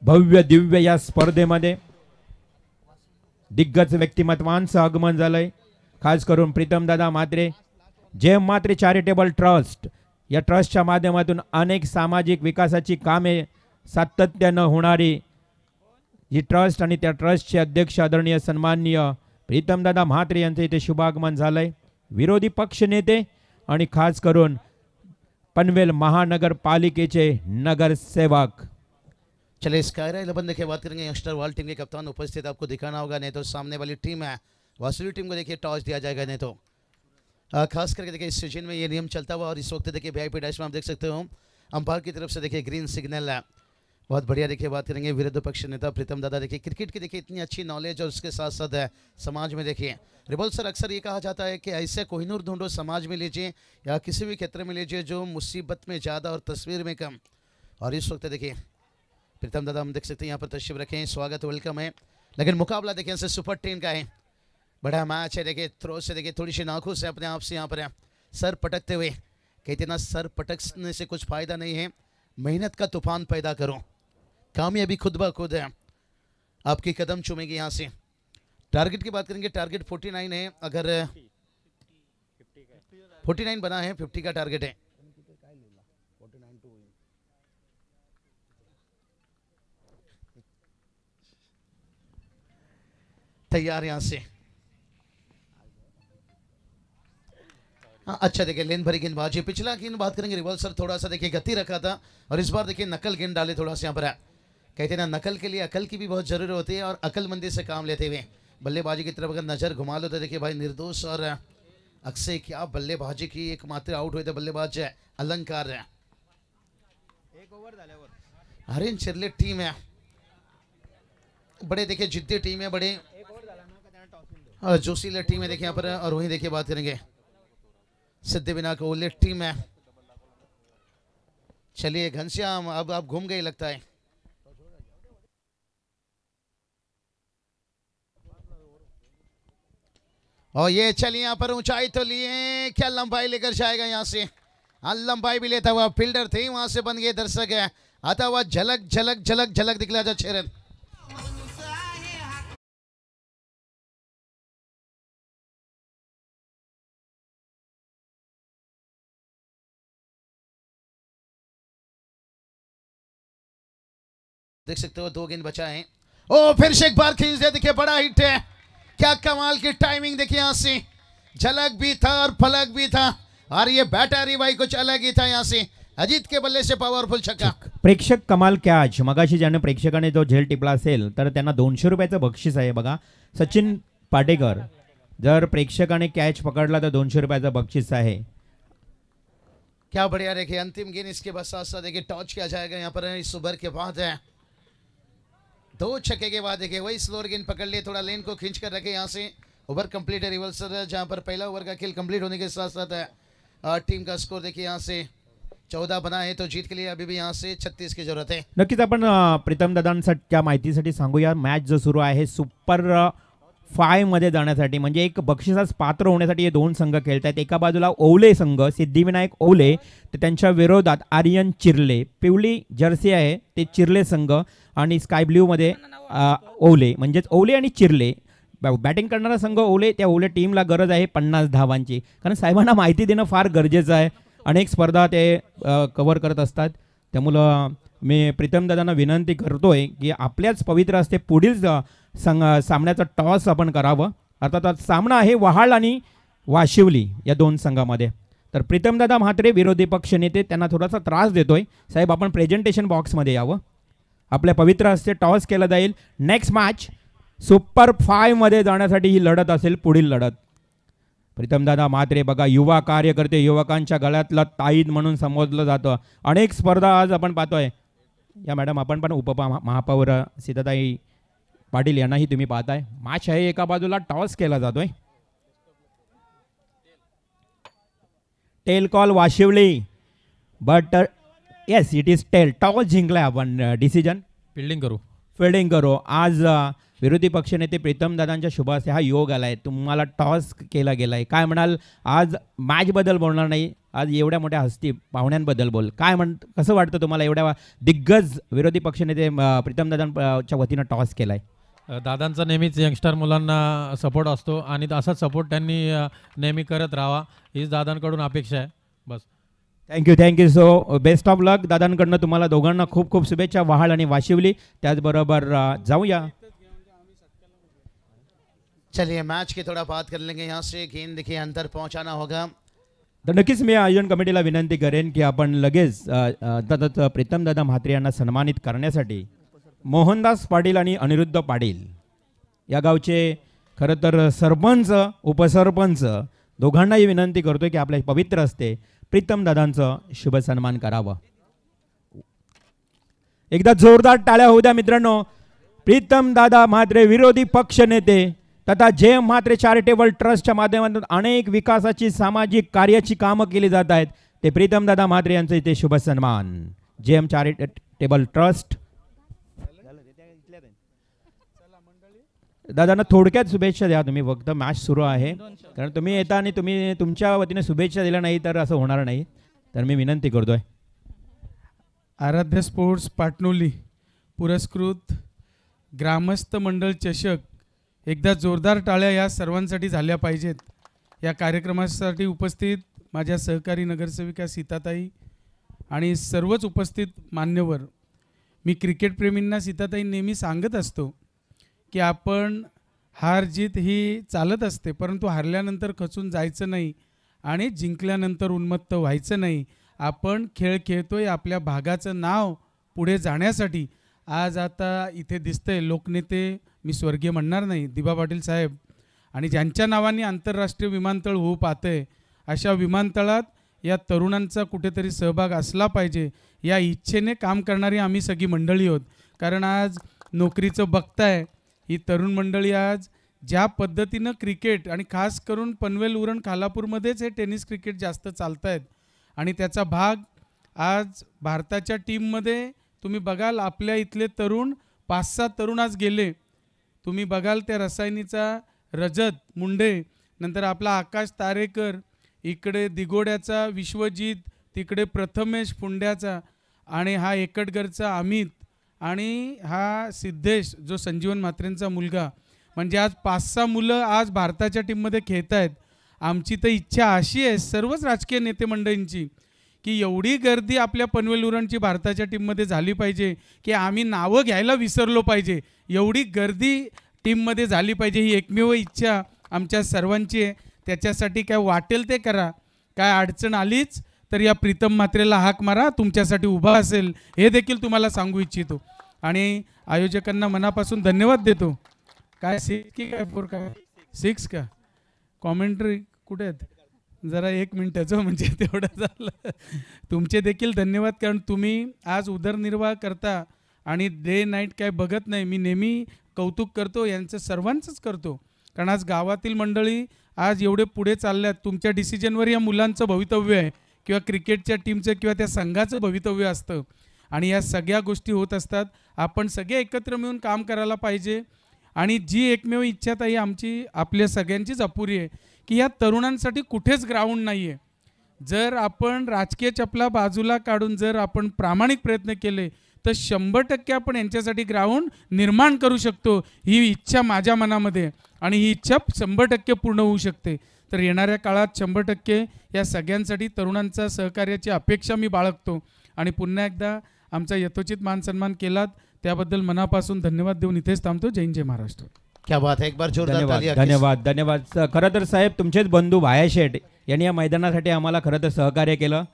भव्य दिव्य या स्पर्धेमध्ये दिग्गज व्यक्तिमत्वांचं आगमन झालंय. खास करून प्रीतम दादा Mhatre, J.M.. Mhatre charitable trust, या ट्रस्टच्या माध्यमातून अनेक सामाजिक विकासाची कामे सातत्यानं होणारी ही ट्रस्ट आणि त्या ट्रस्टचे अध्यक्ष आदरणीय सन्माननीय प्रीतम दादा म्हात्रे यांचं इथे शुभागमन झालंय. विरोधी पक्ष नेते आणि खास करून पनवेल महानगरपालिकेचे नगरसेवक. चलिए स्काई राय 11 देखिए बात करेंगे यंगस्टर वर्ल्ड टीम के कप्तान उपस्थित आपको दिखाना होगा, नहीं तो सामने वाली टीम है वासुली टीम को देखिए टॉस दिया जाएगा, नहीं तो खास करके देखिए इस सीजन में ये नियम चलता हुआ और इस वक्त देखिए वीआईपी डैश में आप देख सकते हो अंपायर की तरफ से देखिए ग्रीन सिग्नल है. बहुत बढ़िया देखिए बात करेंगे विरोधी पक्ष नेता प्रीतम दादा. देखिए क्रिकेट की देखिए इतनी अच्छी नॉलेज और उसके साथ साथ है समाज में देखिए रिबल सर अक्सर ये कहा जाता है कि ऐसे कोहिनूर ढूंढो समाज में लीजिए या किसी भी क्षेत्र में लीजिए जो मुसीबत में ज़्यादा और तस्वीर में कम. और इस वक्त देखिए प्रीतम दादा हम देख सकते हैं यहाँ पर तशरीफ रखें, स्वागत वेलकम है. लेकिन मुकाबला देखिए से सुपर 10 का है, बड़ा मैच है. देखिए थ्रो से देखिए थोड़ी सी नाखुश है अपने आप से यहाँ पर सर पटकते हुए. कहते ना सर पटकने से कुछ फ़ायदा नहीं है, मेहनत का तूफान पैदा करो, कामयाबी खुद ब खुद है आपकी कदम चूमेगी. यहाँ से टारगेट की बात करेंगे, टारगेट 49 है, अगर 49 बना है 50 का टारगेट है. तैयार यहाँ से. हाँ अच्छा देखिए लेन भरी गेंदबाजी. पिछला गेंद बात करेंगे रिवल सर थोड़ा सा देखिए गति रखा था और इस बार देखिए नकल गेंद डाले थोड़ा सा यहाँ पर. कहते ना नकल के लिए अकल की भी बहुत जरूरी होती है और अकलमंदी से काम लेते हुए बल्लेबाजी की तरफ अगर नज़र घुमा लो तो देखिए भाई निर्दोष और अक्षय क्या बल्लेबाजी की. एक मात्र आउट हुए थे बल्लेबाज अलंकार. हरिन चिरले टीम है, बड़े देखिए जिद्दी टीम है, बड़े जोशीले टीम है देखिए यहाँ पर. और वहीं देखिए बात करेंगे सिद्धिविनायक ओले टीम है. चलिए घनश्याम अब आप घूम गए लगता है. और ये चलिए यहाँ पर ऊंचाई तो लिए, क्या लंबाई लेकर जाएगा यहाँ से. हाँ लंबाई भी लेता हुआ फील्डर थे, वहां से बन गए दर्शक है. आता हुआ झलक झलक झलक झलक दिखला जा 6 रन. देख सकते हो 2 गेंद बचा है. ओ फिर से एक बार खींच दे, देखिए बड़ा हिट है. क्या कमाल की टाइमिंग देखिए यहाँ से, झलक भी था और फलक भी था. और ये बैटर भाई कुछ अलग ही था. यहाँ से अजित के बल्ले से पावरफुल छक्का. प्रेक्षक कमाल कॅच. मगाशी ज्याने प्रेक्षकाने जो झेल टिपला असेल तर त्यांना 200 रुपयाचं बक्षीस आहे बघा. सचिन पाटेकर, जर प्रेक्षकाने कॅच पकडला तर 200 रुपयाचं बक्षीस आहे. क्या बढ़िया देखिए अंतिम गेंद इसके बस साथ साथ देखिए टॉच किया जाएगा यहाँ पर. इस ओवर के बाद है 2 छक्के के बाद देखिए वही स्लोअर गेंद पकड़ लिए, थोड़ा लेन को खींच कर रखे. यहाँ से ओवर कंप्लीट है रिवर्सल, जहाँ पर पहला ओवर का खेल कंप्लीट होने के साथ साथ टीम का स्कोर देखिए यहाँ से 14 बना है. तो जीत के लिए अभी भी यहाँ से 36 की जरूरत है. नक्कीच आपण प्रीतम दादांच्या माहितीसाठी सांगूया, मॅच जो सुरू आहे सुपर 5 मध्ये जाण्यासाठी, म्हणजे एक बक्षिसास पात्र होण्यासाठी हे 2 संघ खेळत आहेत. एका बाजूला ओवले संघ, सिद्धिविनायक ओवले, तर त्यांच्या विरोधात आर्यन चिर्ले. पिवळी जर्सी आहे ते चिर्ले संघ आणि स्काय ब्ल्यू मध्ये ओवले, म्हणजेच ओवले आणि चिर्ले बॅटिंग करणारा संघ ओले, त्या ओले टीमला गरज आहे 50 धावांची, कारण साहेबांना माहिती देणं फार गरजेचं आहे. अनेक स्पर्धा ते कव्हर करत असतात. त्यामुळं मी प्रीतम दादांना विनंती करतोय की आपल्याच पवित्र हस्ते पुढील सामन्याचा टॉस आपण करावं. अर्थात सामना आहे वहाळ आणि वाशिवली या दोन संघामध्ये. तर प्रीतमदादा म्हात्रे विरोधी पक्ष नेते त्यांना थोडासा त्रास देतोय. साहेब आपण प्रेझेंटेशन बॉक्समध्ये यावं. आपल्या पवित्र हस्ते टॉस केला जाईल. नेक्स्ट मॅच सुपर 5 मध्ये जाण्यासाठी ही लढत असेल, पुढील लढत. प्रीतमदादा म्हात्रे बघा, युवा कार्यकर्ते, युवकांच्या गळ्यातला ताईद म्हणून संबोधलं जातं. अनेक स्पर्धा आज आपण पाहतोय. या मॅडम आपण पण महापौर सीताताई पाटील यांनाही तुम्ही पाहताय. मॅच आहे, एका बाजूला टॉस केला जातोय. टेल कॉल वाशिवली, but yes it is tail. Toss जिंकलाय आपण. डिसिजन फिल्डिंग करू. आज विरोधी पक्षनेते प्रीतम दादांच्या शुभास्ते हा योग आलाय. तुम्हाला टॉस केला गेलाय. काय म्हणाल? आज मॅचबद्दल बोलणार नाही, आज एवढ्या मोठ्या हस्ती पाहुण्यांबद्दल बोल. काय कसं वाटतं तुम्हाला एवढ्या दिग्गज विरोधी पक्षनेते प्रीतम दादांच्या वतीनं टॉस केलाय? दादांचा नेहमीच यंगस्टर मुलांना सपोर्ट असतो आणि असाच सपोर्ट त्यांनी नेहमी करत राहावा हीच दादांकडून अपेक्षा आहे. बस. थँक्यू सो बेस्ट ऑफ लक दादांकडनं. तुम्हाला दोघांना खूप खूप शुभेच्छा. वहाळ आणि वाशिवली. त्याचबरोबर जाऊया. चलिए मैच की थोड़ा बात कर लेंगे. यहाँ से गेंद देखिए अंदर पहुंचाना होगा. तर नक्कीच मी आयोजन कमिटीला विनंती करेन की आपण लगेच प्रीतम दादा म्हात्रे यांना सन्मानित करण्यासाठी मोहनदास पाटील आणि अनिरुद्ध पाटील या गावचे खरं तर सरपंच उपसरपंच दोघांनाही विनंती करतोय की आपल्या पवित्र हस्ते प्रीतम दादांचं शुभ सन्मान करावं. एकदा जोरदार टाळ्या होऊ द्या मित्रांनो. प्रीतम दादा म्हात्रे विरोधी पक्ष नेते तथा जे म्हात्रे चॅरिटेबल ट्रस्टच्या माध्यमातून अनेक विकासाची सामाजिक कार्याची कामं केली जात आहेत. ते प्रीतम दादा म्हात्रे यांचं इथे शुभ सन्मान. जेएम चॅरिटेबल ट्रस्ट दादांना थोडक्यात शुभेच्छा द्या तुम्ही. फक्त मॅच सुरू आहे, कारण तुम्ही येता आणि तुम्ही तुमच्या वतीने शुभेच्छा दिल्या नाही तर असं होणार नाही. तर मी विनंती करतोय. आराध्य स्पोर्ट्स पाटणोली पुरस्कृत ग्रामस्थ मंडळ चषक. एकदा जोरदार टाळ्या या सर्वांसाठी झाल्या पाहिजेत. या कार्यक्रमासाठी उपस्थित माझ्या सहकारी नगरसेविका सीताताई आणि सर्वच उपस्थित मान्यवर. मी क्रिकेटप्रेमींना सीताताई नेहमी सांगत असतो की आपण हार जीत ही चालत असते, परंतु हारल्यानंतर खचून जायचं नाही आणि जिंकल्यानंतर उन्मत्त व्हायचं नाही. आपण खेळ खेळतोय आपल्या भागाचं नाव पुढे जाण्यासाठी. आज आता इथे दिसतंय लोकनेते, मी स्वर्गीय म्हणणार नाही, दिबा पाटील साहेब, आणि ज्यांच्या नावाने आंतरराष्ट्रीय विमानतळ होऊ पाहतंय अशा विमानतळात या तरुणांचा कुठेतरी सहभाग असला पाहिजे या इच्छेने काम करणारी आम्ही सगळी मंडळी आहोत. कारण आज नोकरीचं बघताय ही तरुण मंडळी आज ज्या पद्धतीनं क्रिकेट आणि खास करून पनवेल उरण खालापूरमध्येच हे टेनिस क्रिकेट जास्त चालत आहेत आणि त्याचा भाग आज भारताच्या टीममध्ये तुम्ही बघाल आपल्या इथले तरुण 5-6 तरुण आज गेले. तुम्ही बघाल त्या रसायनीचा रजत मुंडे, नंतर आपला आकाश तारेकर, इकडे दिगोड्याचा विश्वजित, तिकडे प्रथमेश पुंड्याचा, आणि हा एकटगरचा अमित, आणि हा सिद्धेश जो संजीवन म्हात्रेंचा मुलगा. म्हणजे आज 5-6 मुलं आज भारताच्या टीममध्ये खेळत आहेत. आमची तर इच्छा अशी आहे सर्वच राजकीय नेते मंडळींची की एवढी गर्दी आपल्या पनवेल उरणची भारताच्या टीममध्ये झाली पाहिजे की आम्ही नावं घ्यायला विसरलो पाहिजे. एवढी गर्दी टीममध्ये झाली पाहिजे ही एकमेव इच्छा आमच्या सर्वांची आहे. त्याच्यासाठी काय वाटेल ते करा. काय अडचण आलीच तर या प्रीतम म्हात्रेला हाक मारा, तुमच्यासाठी उभा असेल, हे देखील तुम्हाला सांगू इच्छितो. आणि आयोजकांना मनापासून धन्यवाद देतो. काय 6 की काय 4 काय 6 का कॉमेंट्री कुठे आहेत? जरा 1 मिनटाचं म्हणजे तेवढं झालं. तुमचे देखील धन्यवाद, कारण तुम्ही आज उदरनिर्वाह करता आणि डे नाईट काय बघत नाही. मी नेहमी कौतुक करतो यांचं, सर्वांचंच करतो, कारण आज गावातील मंडळी आज एवढे पुढे चालल्यात. तुमच्या डिसिजनवर या मुलांचं भवितव्य आहे किंवा क्रिकेटच्या टीमचं किंवा त्या संघाचं भवितव्य असतं आणि या सगळ्या गोष्टी होत असतात. आपण सगळे एकत्र मिळून काम करायला पाहिजे. आणि जी एकमेव इच्छा ताई आमची आपल्या सगळ्यांचीच अपुरी आहे की या तरुणांसाठी कुठेच ग्राउंड नाही आहे. जर आपण राजकीय चपला बाजूला काढून जर आपण प्रामाणिक प्रयत्न केले तर 100% आपण यांच्यासाठी ग्राउंड निर्माण करू शकतो. ही इच्छा माझ्या मनामध्ये आणि ही इच्छा 100% पूर्ण होऊ शकते. तर येणाऱ्या काळात 100% या सगळ्यांसाठी तरुणांचा सहकार्याची अपेक्षा मी बाळगतो आणि पुन्हा एकदा आमचा यथोचित मान सन्मान केलात त्याबद्दल मनापासून धन्यवाद देऊन इथेच थांबतो. जय हिंद, जय महाराष्ट्र. क्या बात है, एक बार जोरदार धन्यवाद तालियां. धन्यवाद धन्यवाद. खरं तर साहेब तुमचेच बंधू भाया शेठ यांनी या मैदानासाठी आम्हाला खरं तर सहकार्य केलं.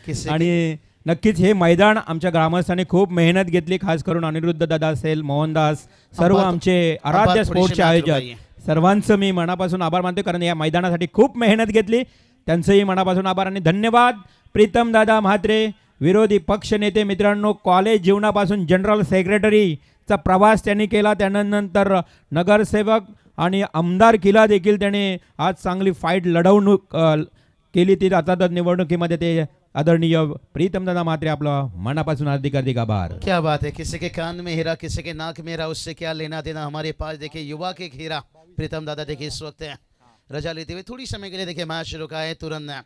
किस्से- आणि नक्कीच हे मैदान आमच्या ग्रामस्थांनी खूप मेहनत घेतली, खास करून अनिरुद्ध दादा असेल, मोहनदास, सर्व आभार- आमचे आभार आराध्य थोडीशी स्पोर्ट्सचे मॅच आयोजक रुबाई. सर्वांचं मी मनापासून आभार मानतो, कारण या मैदानासाठी खूप मेहनत घेतली. त्यांचंही मनापासून आभार आणि धन्यवाद. प्रीतम दादा म्हात्रे, विरोधी पक्ष नेते मित्रांनो, कॉलेज जीवनापासून जनरल सेक्रेटरीचा प्रवास त्यांनी केला, त्यानंतर नगरसेवक आणि आमदारकीला देखील त्याने आज चांगली फाईट लढवणूक केली. ती आता तर निवडणुकीमध्ये ते आदरणीय प्रीतम दादा म्हात्रे, आपलं मनापासून हार्दिक आभार. क्या बात है, किसी के कान में हीरा किसी के नाक में हीरा, उससे क्या लेना देना. हमारे पास देखिए युवा के एक हीरा प्रीतम दादा देखिए इस वक्त रजा लेते हुए थोड़ी समय के लिए देखिए मैच रुका है. तुरंत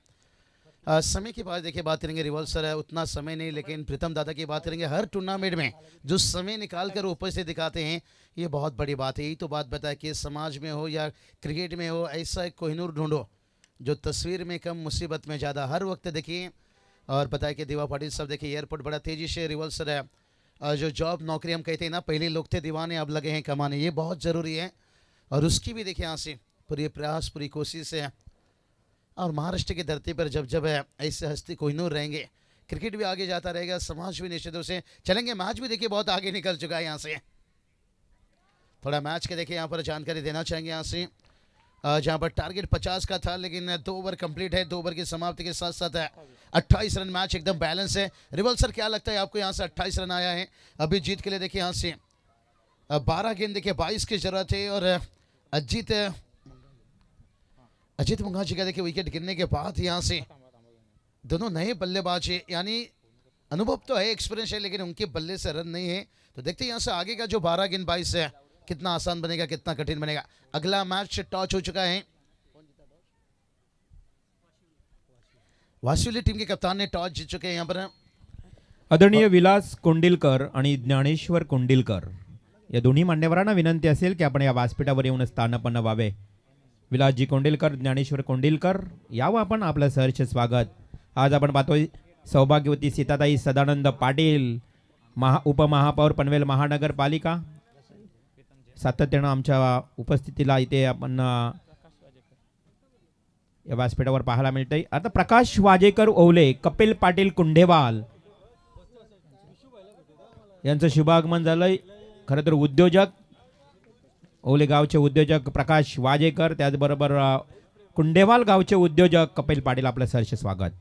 समय की बात देखिए बात करेंगे, रिवॉल्सर है उतना समय नहीं, लेकिन प्रीतम दादा की बात करेंगे हर टूर्नामेंट में जो समय निकाल कर उपस्थित दिखाते हैं, ये बहुत बड़ी बात है. यही तो बात बताए कि समाज में हो या क्रिकेट में हो, ऐसा एक कोहिनूर ढूंढो जो तस्वीर में कम मुसीबत में ज़्यादा. हर वक्त देखिए और बताया कि दीवा पाटिल साहब देखिए एयरपोर्ट बड़ा तेज़ी से रिवॉल्सर है. जो जॉब नौकरी हम कहते हैं ना, पहले लोग थे दीवाने, अब लगे हैं कमाने, ये बहुत ज़रूरी है. और उसकी भी देखिए यहाँ से पूरी प्रयास पूरी कोशिश है. और महाराष्ट्र की धरती पर जब जब है ऐसे हस्ती कोहिनूर रहेंगे, क्रिकेट भी आगे जाता रहेगा, समाज भी निश्चित रूप से चलेंगे. मैच भी देखिए बहुत आगे निकल चुका है. यहाँ से थोड़ा मैच के देखिए यहाँ पर जानकारी देना चाहेंगे. यहाँ से जहाँ पर टारगेट 50 का था, लेकिन 2 ओवर कंप्लीट है. 2 ओवर की समाप्ति के साथ साथ 28 रन, मैच एकदम बैलेंस है. रिवॉल्सर क्या लगता है आपको, यहाँ से 28 रन आया है अभी जीत के लिए. देखिए यहाँ से 12 गेंद देखिए 22 की जरूरत है. और अजीत मुंगाजी का देखिए विकेट गिरने के बाद यहाँ से दोनों नए बल्लेबाज है, यानी अनुभव तो है, एक्सपीरियंस है, लेकिन उनके बल्ले से रन नहीं है. तो देखते हैं यहाँ से आगे का जो 12 गेंद 22 है कितना आसान बनेगा, कितना कठिन बनेगा. अगला मैच टॉस हो चुका है. वासिवली टीम के कप्तान ने टॉस जीत चुके हैं. यहाँ पर आदरणीय विलास कोंडिलकर आणि ज्ञानेश्वर कोंडिलकर या दोन्ही मान्यवरांना विनंती असेल की आपण या व्यासपीठावर येऊन स्थानपन्न व्हावे. विलासजी कोंडिलकर, ज्ञानेश्वर कोंडिलकर, यावं आपण. आपलं सहर्ष स्वागत. आज आपण पाहतोय सौभाग्यवती सीताताई सदानंद पाटील, उपमहापौर पनवेल महानगरपालिका, सातत्यानं आमच्या उपस्थितीला इथे आपण या व्यासपीठावर पाहायला मिळतंय. आता प्रकाश वाजेकर ओवले, कपिल पाटील कुंढेवाल यांचं शुभागमन झालंय. खरं तर उद्योजक ओवले गावचे उद्योजक प्रकाश वाजेकर, त्याचबरोबर कुंढेवाल गावचे उद्योजक कपिल पाटील, आपलं सहर्ष स्वागत.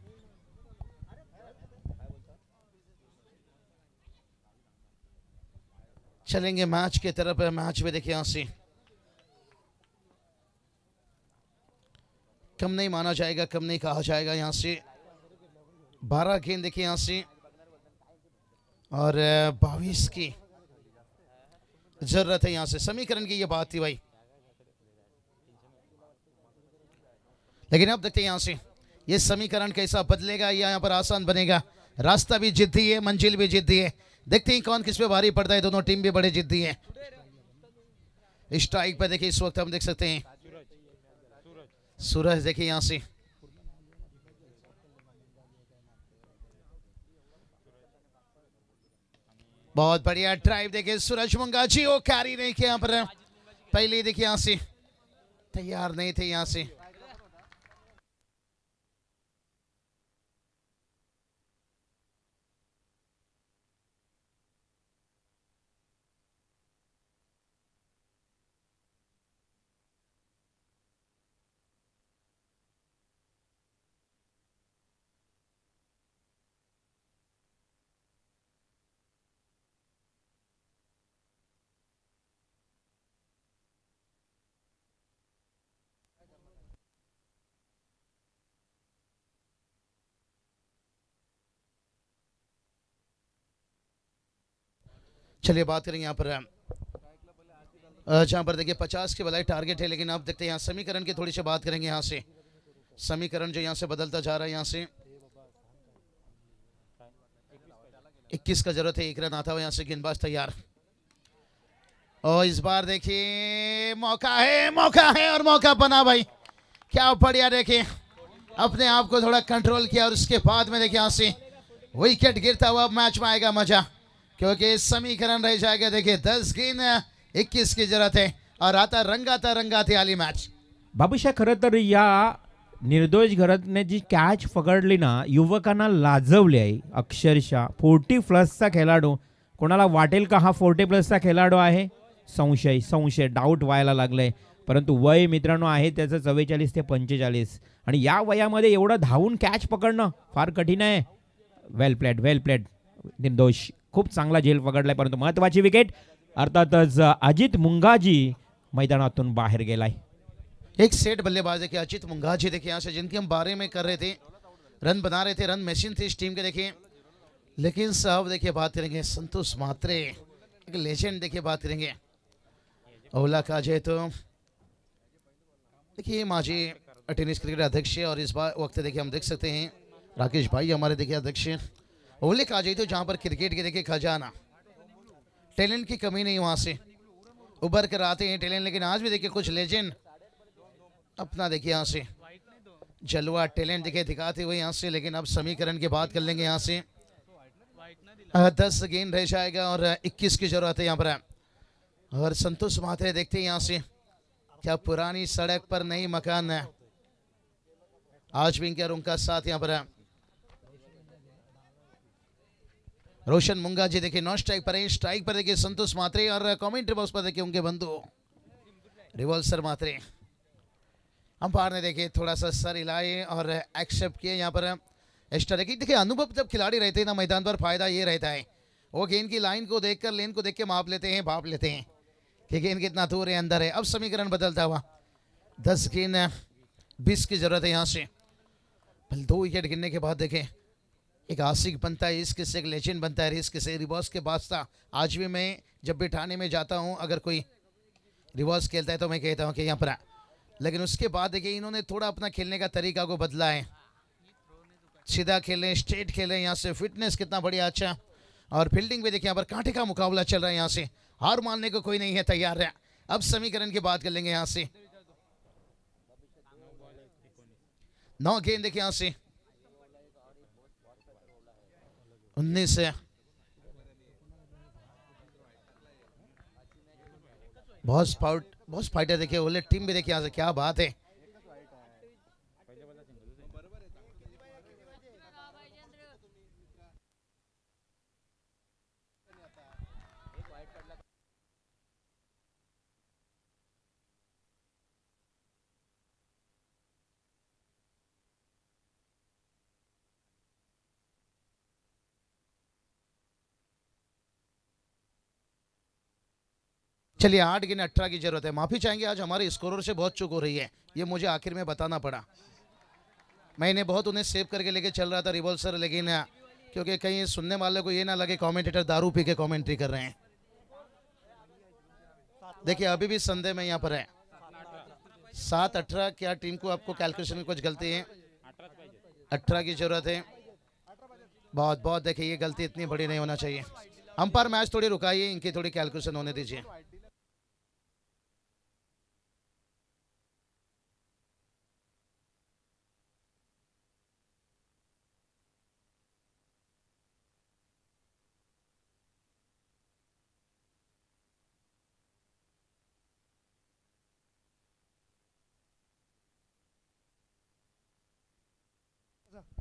चलेंगे मैच की तरफ. मैच में देखिए यहाँ से कम नहीं माना जाएगा, कम नहीं कहा जाएगा. यहाँ से 12 गेंद देखिए यहाँ से और 22 की जरूरत है. यहाँ से समीकरण की ये बात थी भाई, लेकिन अब देखते हैं यहाँ से ये समीकरण कैसा बदलेगा या यहाँ पर आसान बनेगा. रास्ता भी जिद्दी है, मंजिल भी जिद्दी है. देखते हैं कौन किस पे भारी पड़ता है. दोनों टीम भी बड़े जिद्दी है. स्ट्राइक पे देखिए इस वक्त हम देख सकते हैं सूरज, देखिए यहाँ से बहुत बढ़िया ड्राइव देखिए सूरज मुंगाजी, वो कैरी नहीं किया यहाँ पर. पहले देखिए यहाँ से तैयार नहीं थे. यहाँ से चलिए बात करेंगे यहाँ पर जहाँ पर देखिए 50 के बलाई टारगेट है, लेकिन अब देखते हैं यहाँ समीकरण की थोड़ी सी बात करेंगे. यहाँ से समीकरण जो यहाँ से बदलता जा रहा है. यहाँ से 21 का जरूरत है, 1 रन आता हुआ यहाँ से गेंदबाज तैयार। और इस बार देखिए मौका है और मौका बना भाई, क्या बढ़िया। देखिए अपने आप को थोड़ा कंट्रोल किया और उसके बाद में देखिए यहाँ से विकेट गिरता हुआ मैच में आएगा मजा, क्योंकि समीकरण रह जाएगा। देखिए 10 गेंद 21 की जरूरत है और आता रंगाते आली मॅच। बाबूशा, खरं तर या निर्दोष घरातने जी कॅच पकडली ना, युवकांना लाजवली आहे अक्षरशः। 40+ खेळाडू, कोणाला वाटेल का हा 40+ खेळाडू आहे? संशय डाऊट व्हायला लागलंय, परंतु वय मित्रांनो आहे त्याचं 44 ते 45 आणि या वयामध्ये एवढं धावून कॅच पकडणं फार कठीण आहे। वेल प्लेड निर्दोष, खूप चांगला झेल पकडलाय, परंतु महत्वाची विकेट। अर्थातच अजित मुंगाजी मैदानातून बाहेर गेलाय। एक सेट बल्लेबाज है कि अजित मुंगाजी, देखिए यहाँ से जिनके हम बारे में कर रहे थे, रन बना रहे थे, रन मशीन थी इस टीम के। देखिए लेकिन साहब देखिए बात करेंगे संतोष म्हात्रे, एक लेजेंड, देखिए बात करेंगे ओला काजे। तो देखिए माजी टेनिस क्रिकेट अध्यक्ष और इस बार वक्त देखिए हम देख सकते हैं राकेश भाई हमारे देखिए अध्यक्ष ओले काजे। तो जहाँ पर क्रिकेट के देखिए खजाना, टैलेंट की कमी नहीं, वहाँ से उभर कर आते हैं टैलेंट। लेकिन आज भी देखिए कुछ लेजेंड अपना देखिए यहाँ से जलवा टैलेंट देखिए दिखाते हुए यहाँ से। लेकिन अब समीकरण की बात कर लेंगे यहाँ से। 10 गेंद रह जाएगा और 21 की जरूरत है यहाँ पर। और संतोष म्हात्रे देखते हैं यहाँ से, क्या पुरानी सड़क पर नई मकान है, आज भी इनका उनका साथ यहाँ पर है। रोशन मुंगाजी देखिए नॉन स्ट्राइक पर है, स्ट्राइक पर देखिए संतोष म्हात्रे और कमेंट्री बॉक्स पर देखिए उनके बंधु रिवॉल्सर म्हात्रे। अंपायर ने देखिए थोड़ा सा सर हिलाए और एक्सेप्ट किए यहाँ पर एक्स्ट्रा। देखिए अनुभव जब खिलाड़ी रहते हैं ना मैदान पर, फायदा ये रहता है वो गेंद की लाइन को देखकर, लेन को देख के माप लेते हैं, भाप लेते हैं कि गेंद कितना दूर है, अंदर है। अब समीकरण बदलता हुआ 10 गेंद 20 की जरूरत है यहाँ से। 2 विकेट गिरने के बाद देखें एक आशिक बनता है, इसके से एक लेजेंड बनता है, इसके से रिवर्स के बादशाह। आज भी मैं जब भी ठाणे में जाता हूँ, अगर कोई रिवर्स खेलता है तो मैं कहता हूँ कि यहाँ पर। लेकिन उसके बाद देखिए इन्होंने थोड़ा अपना खेलने का तरीका को बदला है, सीधा खेलें, स्ट्रेट खेलें, यहाँ से फिटनेस कितना बढ़िया, अच्छा। और फील्डिंग में देखिए यहाँ पर कांटे का मुकाबला चल रहा है, यहाँ से हार मानने को कोई नहीं है तैयार है। अब समीकरण की बात कर लेंगे यहाँ से। 9 गेंद देखिए यहाँ से 19 है, बहुत फाइटर देखिए ओले टीम भी देखिए यहाँ से, क्या बात है। चलिए 8 गेंद 18 की जरूरत है। माफी चाहेंगे आज हमारे स्कोरर से बहुत चूक हो रही है, ये मुझे आखिर में बताना पड़ा। मैंने बहुत उन्हें सेव करके लेके चल रहा था रिवॉल्सर, लेकिन क्योंकि कहीं सुनने वाले को ये ना लगे कमेंटेटर दारू पी के कमेंट्री कर रहे हैं। देखिए अभी भी संदेह में यहाँ पर है। 7-18 क्या टीम को आपको कैलकुलेशन में कुछ गलती है? 18 की जरूरत है। बहुत देखिए ये गलती इतनी बड़ी नहीं होना चाहिए। अंपायर मैच थोड़ी रुकाइए, इनकी थोड़ी कैलकुलेशन होने दीजिए।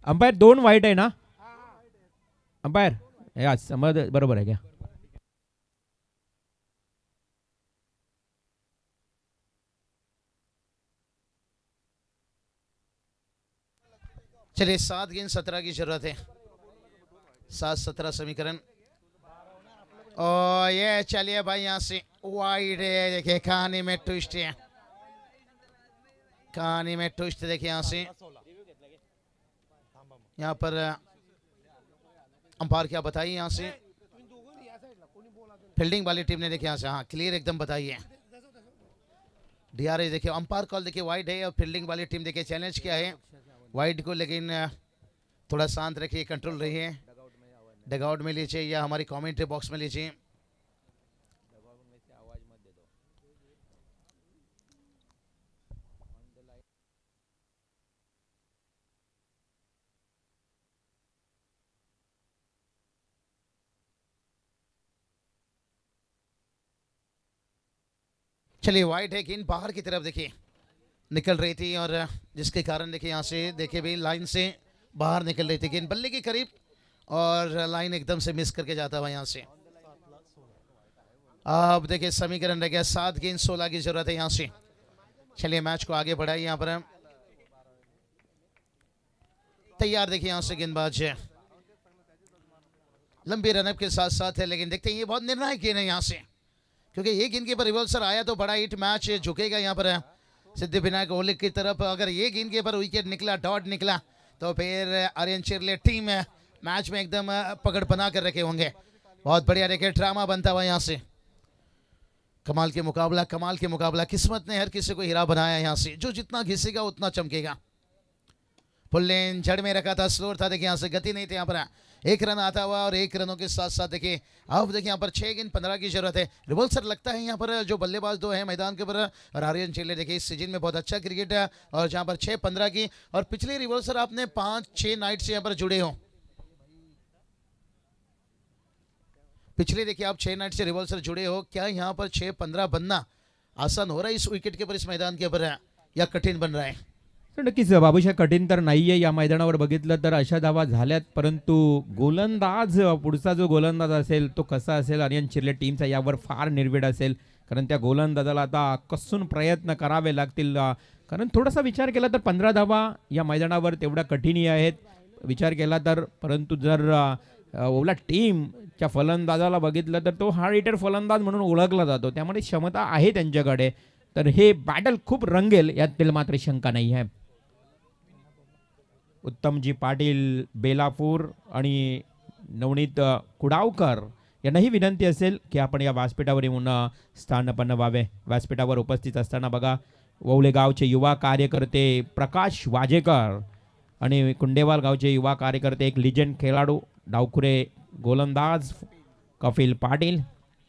अंपायर 2 वाईट आहे ना अंपायर? या समज बरोबर आहे क्या? चलिए 7 गेंद 17 की जरूरत है। 7-17 समीकरण। और ये चलिए भाई यहाँ से वाइड है, देखिए कहानी में ट्विस्ट है, कहानी में ट्विस्ट देखिए यहाँ से। यहाँ पर अंपायर क्या बताइए यहाँ से, फील्डिंग वाली टीम ने देखिए यहाँ से, हाँ क्लियर एकदम बताइए। डीआरएस देखिए अंपायर कॉल देखिए वाइड है, और फील्डिंग वाली टीम देखिए चैलेंज किया है वाइड को, लेकिन थोड़ा शांत रखिए, कंट्रोल रहिए। डगआउट में लीजिए या हमारी कमेंट्री बॉक्स में लीजिए। चलिए वाइट है गेंद बाहर की तरफ देखिए निकल रही थी और जिसके कारण देखिए यहाँ से देखिए भाई लाइन से बाहर निकल रही थी गेंद बल्ले के करीब और लाइन एकदम से मिस करके जाता हुआ यहाँ से। अब देखिए समीकरण रह गया 7 गेंद 16 की जरूरत है यहाँ से। चलिए मैच को आगे बढ़ाइए यहाँ पर तैयार देखिए यहाँ से गेंदबाज लंबी रनअप के साथ साथ है लेकिन देखते हैं ये बहुत निर्णायक गेंद है यहाँ से क्योंकि ये गेंद के ऊपर रिवर्सल आया तो बड़ा हिट मैच झुकेगा यहाँ पर सिद्धिविनायक ओली की तरफ। अगर ये गेंद के ऊपर विकेट निकला डॉट निकला तो फिर आर्यन चिरले टीम मैच में एकदम पकड़ बना कर रखे होंगे। बहुत बढ़िया देखिए ड्रामा बनता हुआ यहाँ से। कमाल के मुकाबला किस्मत ने हर किसी को हीरा बनाया यहाँ से। जो जितना घिसेगा उतना चमकेगा। फुल लेन जड़ में रखा था स्लोर था देखिए यहाँ से गति नहीं थी यहाँ पर 1 रन आता हुआ और 1 रनों के साथ साथ देखिए अब देखिए यहाँ पर 6 गेंद 15 की जरूरत है। रिवल्सर लगता है यहाँ पर जो बल्लेबाज 2 है मैदान के ऊपर और आर्यन चिरले देखिए इस सीजन में बहुत अच्छा क्रिकेट है और जहाँ पर 6-15 की और पिछले रिवल्सर आपने 5-6 नाइट से यहाँ पर जुड़े हो। पिछले देखिए आप 6 नाइट से रिवल्सर जुड़े हो। क्या यहाँ पर 6-15 बनना आसान हो रहा है इस विकेट के ऊपर इस मैदान के ऊपर या कठीण बन रहा है? तर नक्कीच बाबूशा कठीण तर नाहीये या मैदानावर बघितलं तर अशा धावा झाल्यात परंतु गोलंदाज पुढचा जो गोलंदाज असेल तो कसा असेल आर्यन चिरले टीमचा यावर फार निर्भीड असेल कारण त्या गोलंदाजाला आता कसून प्रयत्न करावे लागतील कारण थोडासा विचार केला तर 15 धावा या मैदानावर तेवढ्या कठीण आहेत विचार केला तर परंतु जर ओला टीमच्या फलंदाजाला बघितलं तर तो हार्ड हिटर फलंदाज म्हणून ओळखला जातो त्यामुळे क्षमता आहे त्यांच्याकडे तर हे बॅटल खूप रंगेल यातील मात्र शंका नाही आहे। उत्तमजी पाटील बेलापूर आणि नवनीत कुडावकर यांनाही विनंती असेल की आपण या व्यासपीठावर येऊन स्थानपन्न व्हावे। व्यासपीठावर उपस्थित असताना बघा वौले गावचे युवा कार्यकर्ते प्रकाश वाजेकर आणि कुंडेवाल गावचे युवा कार्यकर्ते एक लिजेंड खेळाडू डावखुरे गोलंदाज कपिल पाटील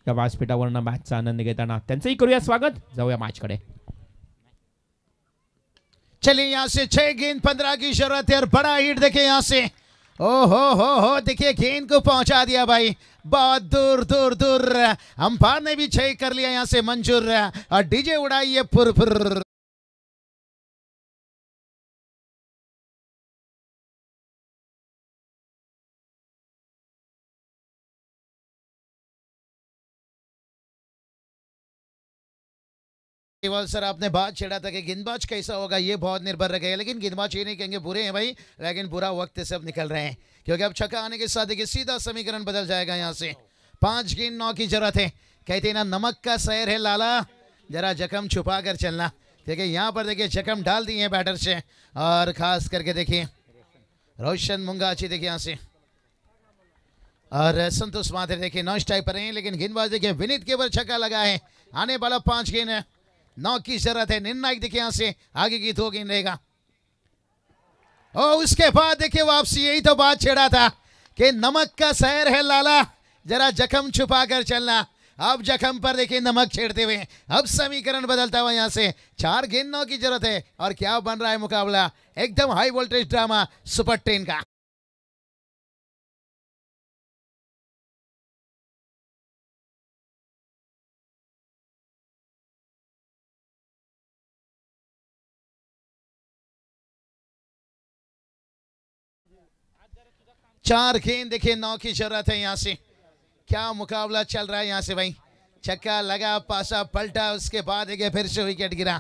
या व्यासपीठावरनं मॅचचा आनंद घेताना त्यांचंही करूया स्वागत। जाऊया मॅचकडे। चलिए यहाँ से 6 गेंद 15 की जरूरत है और बड़ा हिट देखिए यहाँ से ओ हो देखिए गेंद को पहुंचा दिया भाई बहुत दूर दूर दूर। अंपायर ने भी 6 कर लिया यहाँ से मंजूर और डीजे उड़ाइए फुर फुर। सर आपने बात छेड़ा था कि गेंदबाज कैसा होगा ये बहुत निर्भर रखेगा लेकिन गेंदबाज ये नहीं कहेंगे बुरे हैं भाई लेकिन बुरा वक्त से अब निकल रहे हैं क्योंकि अब छक्का आने के साथ देखिए सीधा समीकरण बदल जाएगा। यहाँ से 5 गेंद 9 की जरूरत है। कहते हैं ना नमक का शहर है लाला जरा जख्म छुपा कर चलना देखिए यहाँ पर देखिए जख्म डाल दिए हैं बैटर से और खास करके देखिए रोशन मुंगाची देखिए यहाँ से और संतोष माथुर देखिए नॉन स्ट्राइक पर हैं लेकिन गेंदबाज देखिए विनीत के ऊपर छक्का लगा है। आने वाला 5 गेंद 9 की जरूरत है। निर्णायक देखिए यहाँ से आगे की 2 गेंद रहेगा और उसके बाद देखिए वापसी। यही तो बात छेड़ा था कि नमक का शहर है लाला जरा जख्म छुपा कर चलना। अब जख्म पर देखिए नमक छेड़ते हुए अब समीकरण बदलता हुआ यहाँ से 4 गेंद 9 की जरूरत है और क्या बन रहा है मुकाबला एकदम हाई वोल्टेज ड्रामा सुपर 10 का। चार गेंद देखिए 9 की जरूरत है। यहाँ से क्या मुकाबला चल रहा है यहाँ से भाई। छक्का लगा पासा पलटा उसके बाद देखिए फिर से विकेट गिरा।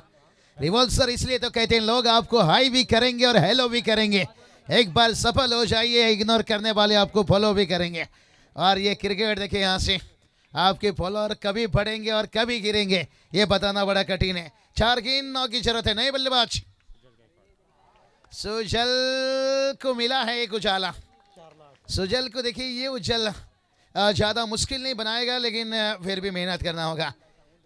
रिवॉल्सर इसलिए तो कहते हैं लोग आपको हाई भी करेंगे और हेलो भी करेंगे। एक बार सफल हो जाइए इग्नोर करने वाले आपको फॉलो भी करेंगे और ये क्रिकेट देखिए यहाँ से आपके फॉलोअर कभी बढ़ेंगे और कभी गिरेंगे ये बताना बड़ा कठिन है। 4 गेंद 9 की जरूरत है। नए बल्लेबाज सुजल को मिला है एक उजाला। सुजल को देखिए ये उजल ज़्यादा मुश्किल नहीं बनाएगा लेकिन फिर भी मेहनत करना होगा।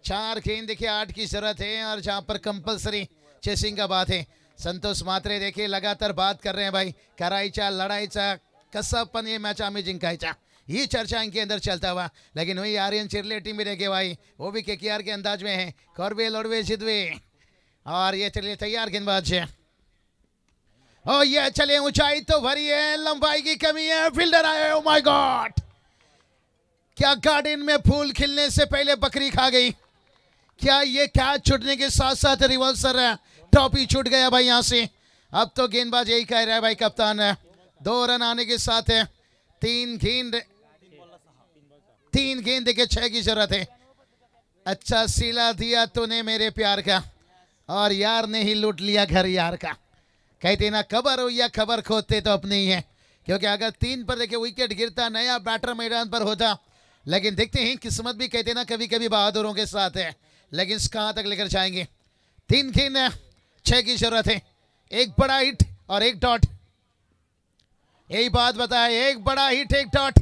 4 गेंद देखिए 8 की जरूरत है और जहाँ पर कंपलसरी चेसिंग का बात है। संतोष मात्रे देखिए लगातार बात कर रहे हैं भाई कराईचा लढाईचा कसं पण हे मॅच आम्ही जिंकायचा, ये चर्चा इनके अंदर चलता हुआ। लेकिन वही आर्यन चिरले टीम भी देखे भाई, वो भी केकेआर के अंदाज में है, कौरवे लड़वे जिदवे, और ये चलिए तैयार गेंदबाज है। ओ ये चलिए ऊंचाई तो भरी है, लंबाई की कमी है, फील्डर आए, ओ माय गॉड, क्या गार्डन में फूल खिलने से पहले बकरी खा गई क्या? ये कैच छूटने के साथ साथ रिवर्सर टॉपी छूट गया भाई यहाँ से। अब तो गेंदबाज यही कह रहा है भाई कप्तान, 2 रन आने के साथ है, 3 गेंद देके 6 की जरूरत है। अच्छा सिला दिया तूने मेरे प्यार का, और यार ने ही लूट लिया घर यार का। कहते ना खबर हो या खबर खोदते तो अपने ही है, क्योंकि अगर 3 पर देखे विकेट गिरता, नया बैटर मैदान पर होता, लेकिन देखते हैं किस्मत भी कहते ना कभी कभी बहादुरों के साथ है, लेकिन कहां तक लेकर जाएंगे। 3 गेंद 6 की जरूरत है, एक बड़ा हिट और एक डॉट। यही बात बताए, एक बड़ा हिट एक डॉट।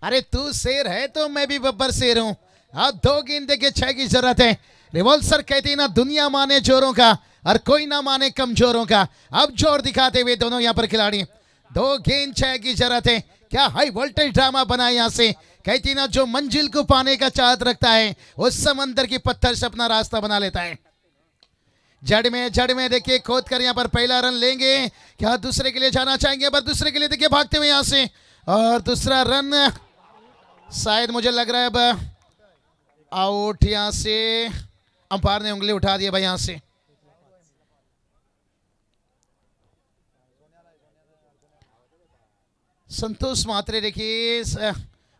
अरे तू शेर है तो मैं भी बब्बर शेर हूं। अब 2 गेंद देके 6 की जरूरत है। रिवॉल्सर कहते हैं ना दुनिया माने जोरों का और कोई ना माने कमजोरों का। अब जोर दिखाते हुए दोनों यहाँ पर खिलाड़ी, 2 गेंद 6 की जरूरत है। क्या हाई वोल्टेज ड्रामा बना यहाँ से। कहती ना जो मंजिल को पाने का चाहत रखता है उस समंदर की पत्थर से अपना रास्ता बना लेता है। जड़ में देखिए खोद कर यहाँ पर पहला रन लेंगे, क्या दूसरे के लिए जाना चाहेंगे, पर दूसरे के लिए देखिए भागते हुए यहाँ से, और दूसरा रन शायद मुझे लग रहा है अब आउट। यहाँ से अंपायर ने उंगली उठा दिया भाई यहाँ से। संतोष मात्रे देखिए,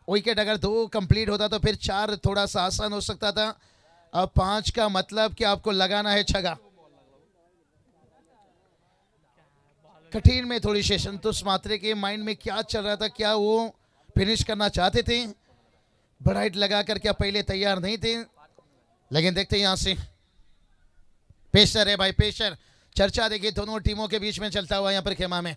विकेट अगर 2 कंप्लीट होता तो फिर 4 थोड़ा सा आसान हो सकता था। अब 5 का मतलब कि आपको लगाना है छगा। कठिन में थोड़ी से संतोष मात्रे के माइंड में क्या चल रहा था, क्या वो फिनिश करना चाहते थे, बड़ा हिट लगा कर क्या पहले तैयार नहीं थे। लेकिन देखते हैं यहां से पेशर है भाई, पेशर। चर्चा देखिए दोनों टीमों के बीच में चलता हुआ यहां पर खेमा में।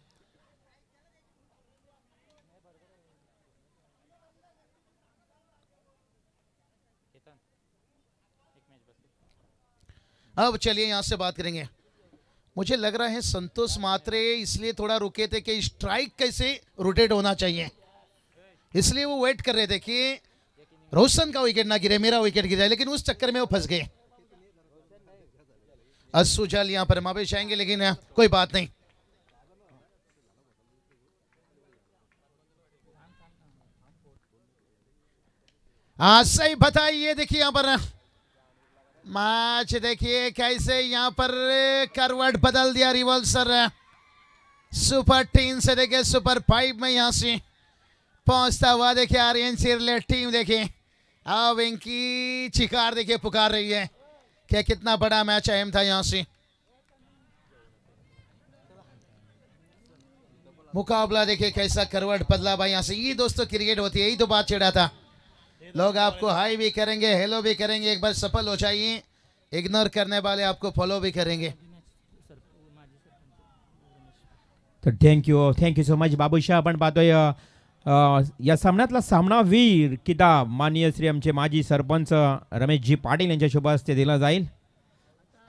अब चलिए यहां से बात करेंगे। मुझे लग रहा है संतोष मात्रे इसलिए थोड़ा रुके थे कि स्ट्राइक कैसे रोटेट होना चाहिए, इसलिए वो वेट कर रहे थे कि रोशन का विकेट ना गिरे, मेरा विकेट गिरे, लेकिन उस चक्कर में वो फंस गए। अस्सू जल यहां पर मापेश आएंगे, लेकिन कोई बात नहीं। हाँ सही बताइए, देखिए यहां पर मैच देखिए कैसे यहां पर करवट बदल दिया रिवॉल्सर। सुपर 3 से देखिए सुपर 5 में यहां से पहुंचता हुआ देखिए आर्यन चिरले टीम। देखिए अब इनकी चिकार देखिए पुकार रही है कि कितना बड़ा मैच अहम था। यहां से मुकाबला देखिए कैसा करवट बदला भाई यहां से। ये दोस्तों क्रिकेट होती है, यही तो बात छिड़ा था। लोग आपको हाई भी करेंगे, हेलो भी करेंगे, एक बार सफल हो जाइए, इग्नोर करने वाले आपको फॉलो भी करेंगे। तर थँक्यू सो मच बाबूशा। आपण पाहतोय या सामन्यातला सामनावीर किताब माननीय श्री आमचे माजी सरपंच रमेशजी पाटील यांच्या शुभ हस्ते दिला जाईल।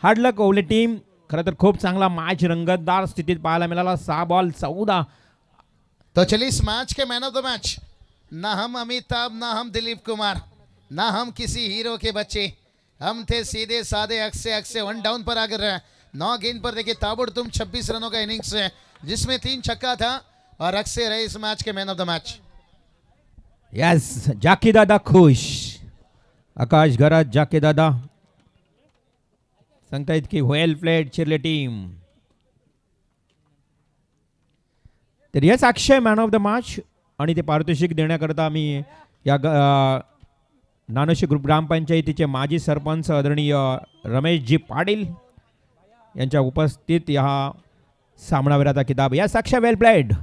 हार्ड लक ओवले टीम। खरं तर खूप चांगला मॅच रंगतदार स्थितीत पाहायला मिळाला। 6 बॉल 14। तो चलिए इस मैच के मैन ऑफ द मैच ना हम अमिताभ, ना हम दिलीप कुमार, ना हम किसी हीरो के बच्चे, हम थे सीधे साधे अक्षय 1 डाउन पर आकर 9 गेंद पर देखिए ताबड़तोड़ 26 रनों का इनिंग्स है, जिसमें 3 छक्का था, और अक्षय रहे इस मैच के man of the match. Yes, जाकी दादा खुश, आकाश घरात जाकी दादा सांगतायत की वेल प्लेड चिरले टीम। तर yes Akshay man of the match, आणि ते पारितोषिक देण्याकरता आम्ही या नानोशी ग्रुप ग्रामपंचायतीचे माजी सरपंच आदरणीय रमेशजी पाटील यांच्या उपस्थित या सामनावीराचा किताब। यस अक्षय वेल प्लेड।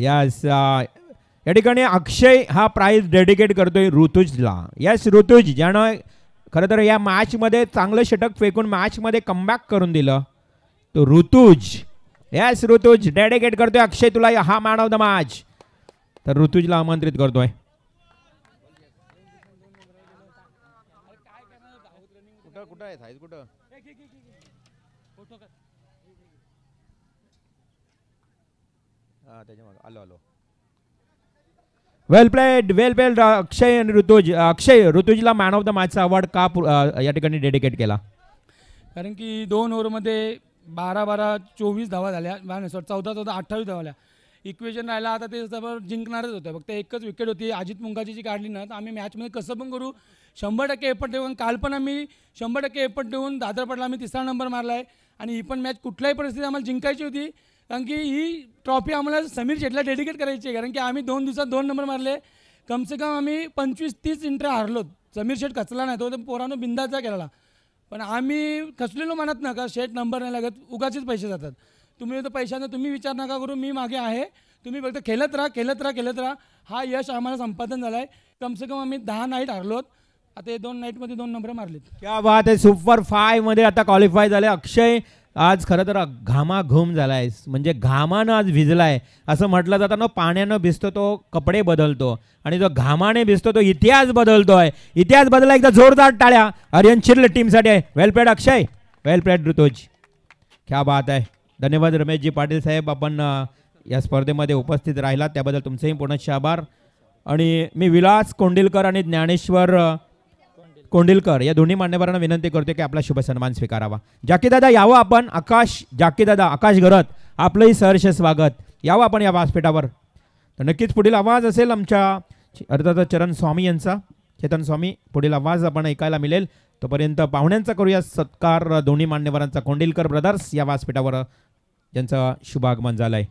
यस या ठिकाणी अक्षय हा प्राइज डेडिकेट करतोय ऋतुजला। यस ऋतुज, ज्यानं खरं तर या मॅचमध्ये चांगलं षटक फेकून मॅचमध्ये कमबॅक करून दिलं, तो ऋतुज। यस ऋतुज डेडिकेट करतोय अक्षय तुला हा मॅन ऑफ द मॅच। तर ऋतुजला आमंत्रित करतोय। वेल प्लेड अक्षय आणि ऋतुज. अक्षय, ऋतुजला मॅन ऑफ द मॅचचा अवॉर्ड का या ठिकाणी डेडिकेट केला? कारण की 2 ओव्हरमध्ये 12-12 24 धावा झाल्या, 14-14 28 धावा झाल्या. इक्वेशन राहिला आता ते सगळं जिंकणारच होतं. फक्त एकच विकेट होती अजित मुंगाची जी काढली ना, तर आम्ही मॅचमध्ये कसं पण करू 100% एफर्ट ठेवून, काल पण आम्ही 100% एफर्ट ठेवून दादर पडला, आम्ही 3रा नंबर मारला आहे. आणि ही पण मॅच कुठल्याही परिस्थितीत आम्हाला जिंकायची होती. कारण की ही ट्रॉफी आम्हाला समीर शेटला डेडिकेट करायची आहे. कारण की आम्ही 2 दिवसात 2 नंबर मारले. कमसे कम आम्ही 25-30 इंटर हारलो. समीर शेट खचला नाही, तो पोरानं बिंदाचा केला. पण आम्ही खचलेलो म्हणत ना का शेट नंबर नाही लागत, उगाचेच पैसे जातात. तुम्ही तर पैशानं तुम्ही विचार नका करू, मी मागे आहे. तुम्ही फक्त खेळत राहा. हा यश आम्हाला संपादन झाला आहे. कमसे कम आम्ही 10 नाईट हारलोत. आता हे 2 नाईटमध्ये 2 नंबर मारलेत. क्या बात आहे. सुपर 5 मध्ये आता क्वालिफाय झाले अक्षय. आज खरं तर घामाघूम झालाय, म्हणजे घामानं आज भिजलाय असं म्हटलं जातं ना. पाण्यानं भिजतो तो कपडे बदलतो, आणि जो घामाने भिजतो तो इतिहास बदलतोय. इतिहास बदलला. एकदा जोरदार टाळ्या आर्यन चिर्ल टीमसाठी आहे. वेल प्लेड अक्षय, वेल प्लेड ऋतुज. क्या बात आहे. धन्यवाद रमेशजी पाटील साहेब, आपण या स्पर्धेमध्ये उपस्थित राहिलात त्याबद्दल तुमचेही पुनश्च आभार. आणि मी विलास कोंडिलकर आणि ज्ञानेश्वर कोंडिलकर या दोन्ही मान्यवरांना विनंती करतो की आपला शुभ सन्मान स्वीकारावा. जाकीदादा यावं आपण. जाकीदादा आकाश घरत, आपलंही सहर्ष स्वागत. यावं आपण या व्यासपीठावर. तर नक्कीच पुढील आवाज असेल आमच्या अर्थात चरण स्वामी यांचा, चेतन स्वामी. पुढील आवाज आपण ऐकायला मिळेल. तोपर्यंत पाहुण्यांचा करूया सत्कार दोन्ही मान्यवरांचा. कोंडिलकर ब्रदर्स या व्यासपीठावर ज्यांचं शुभागमन झालंय.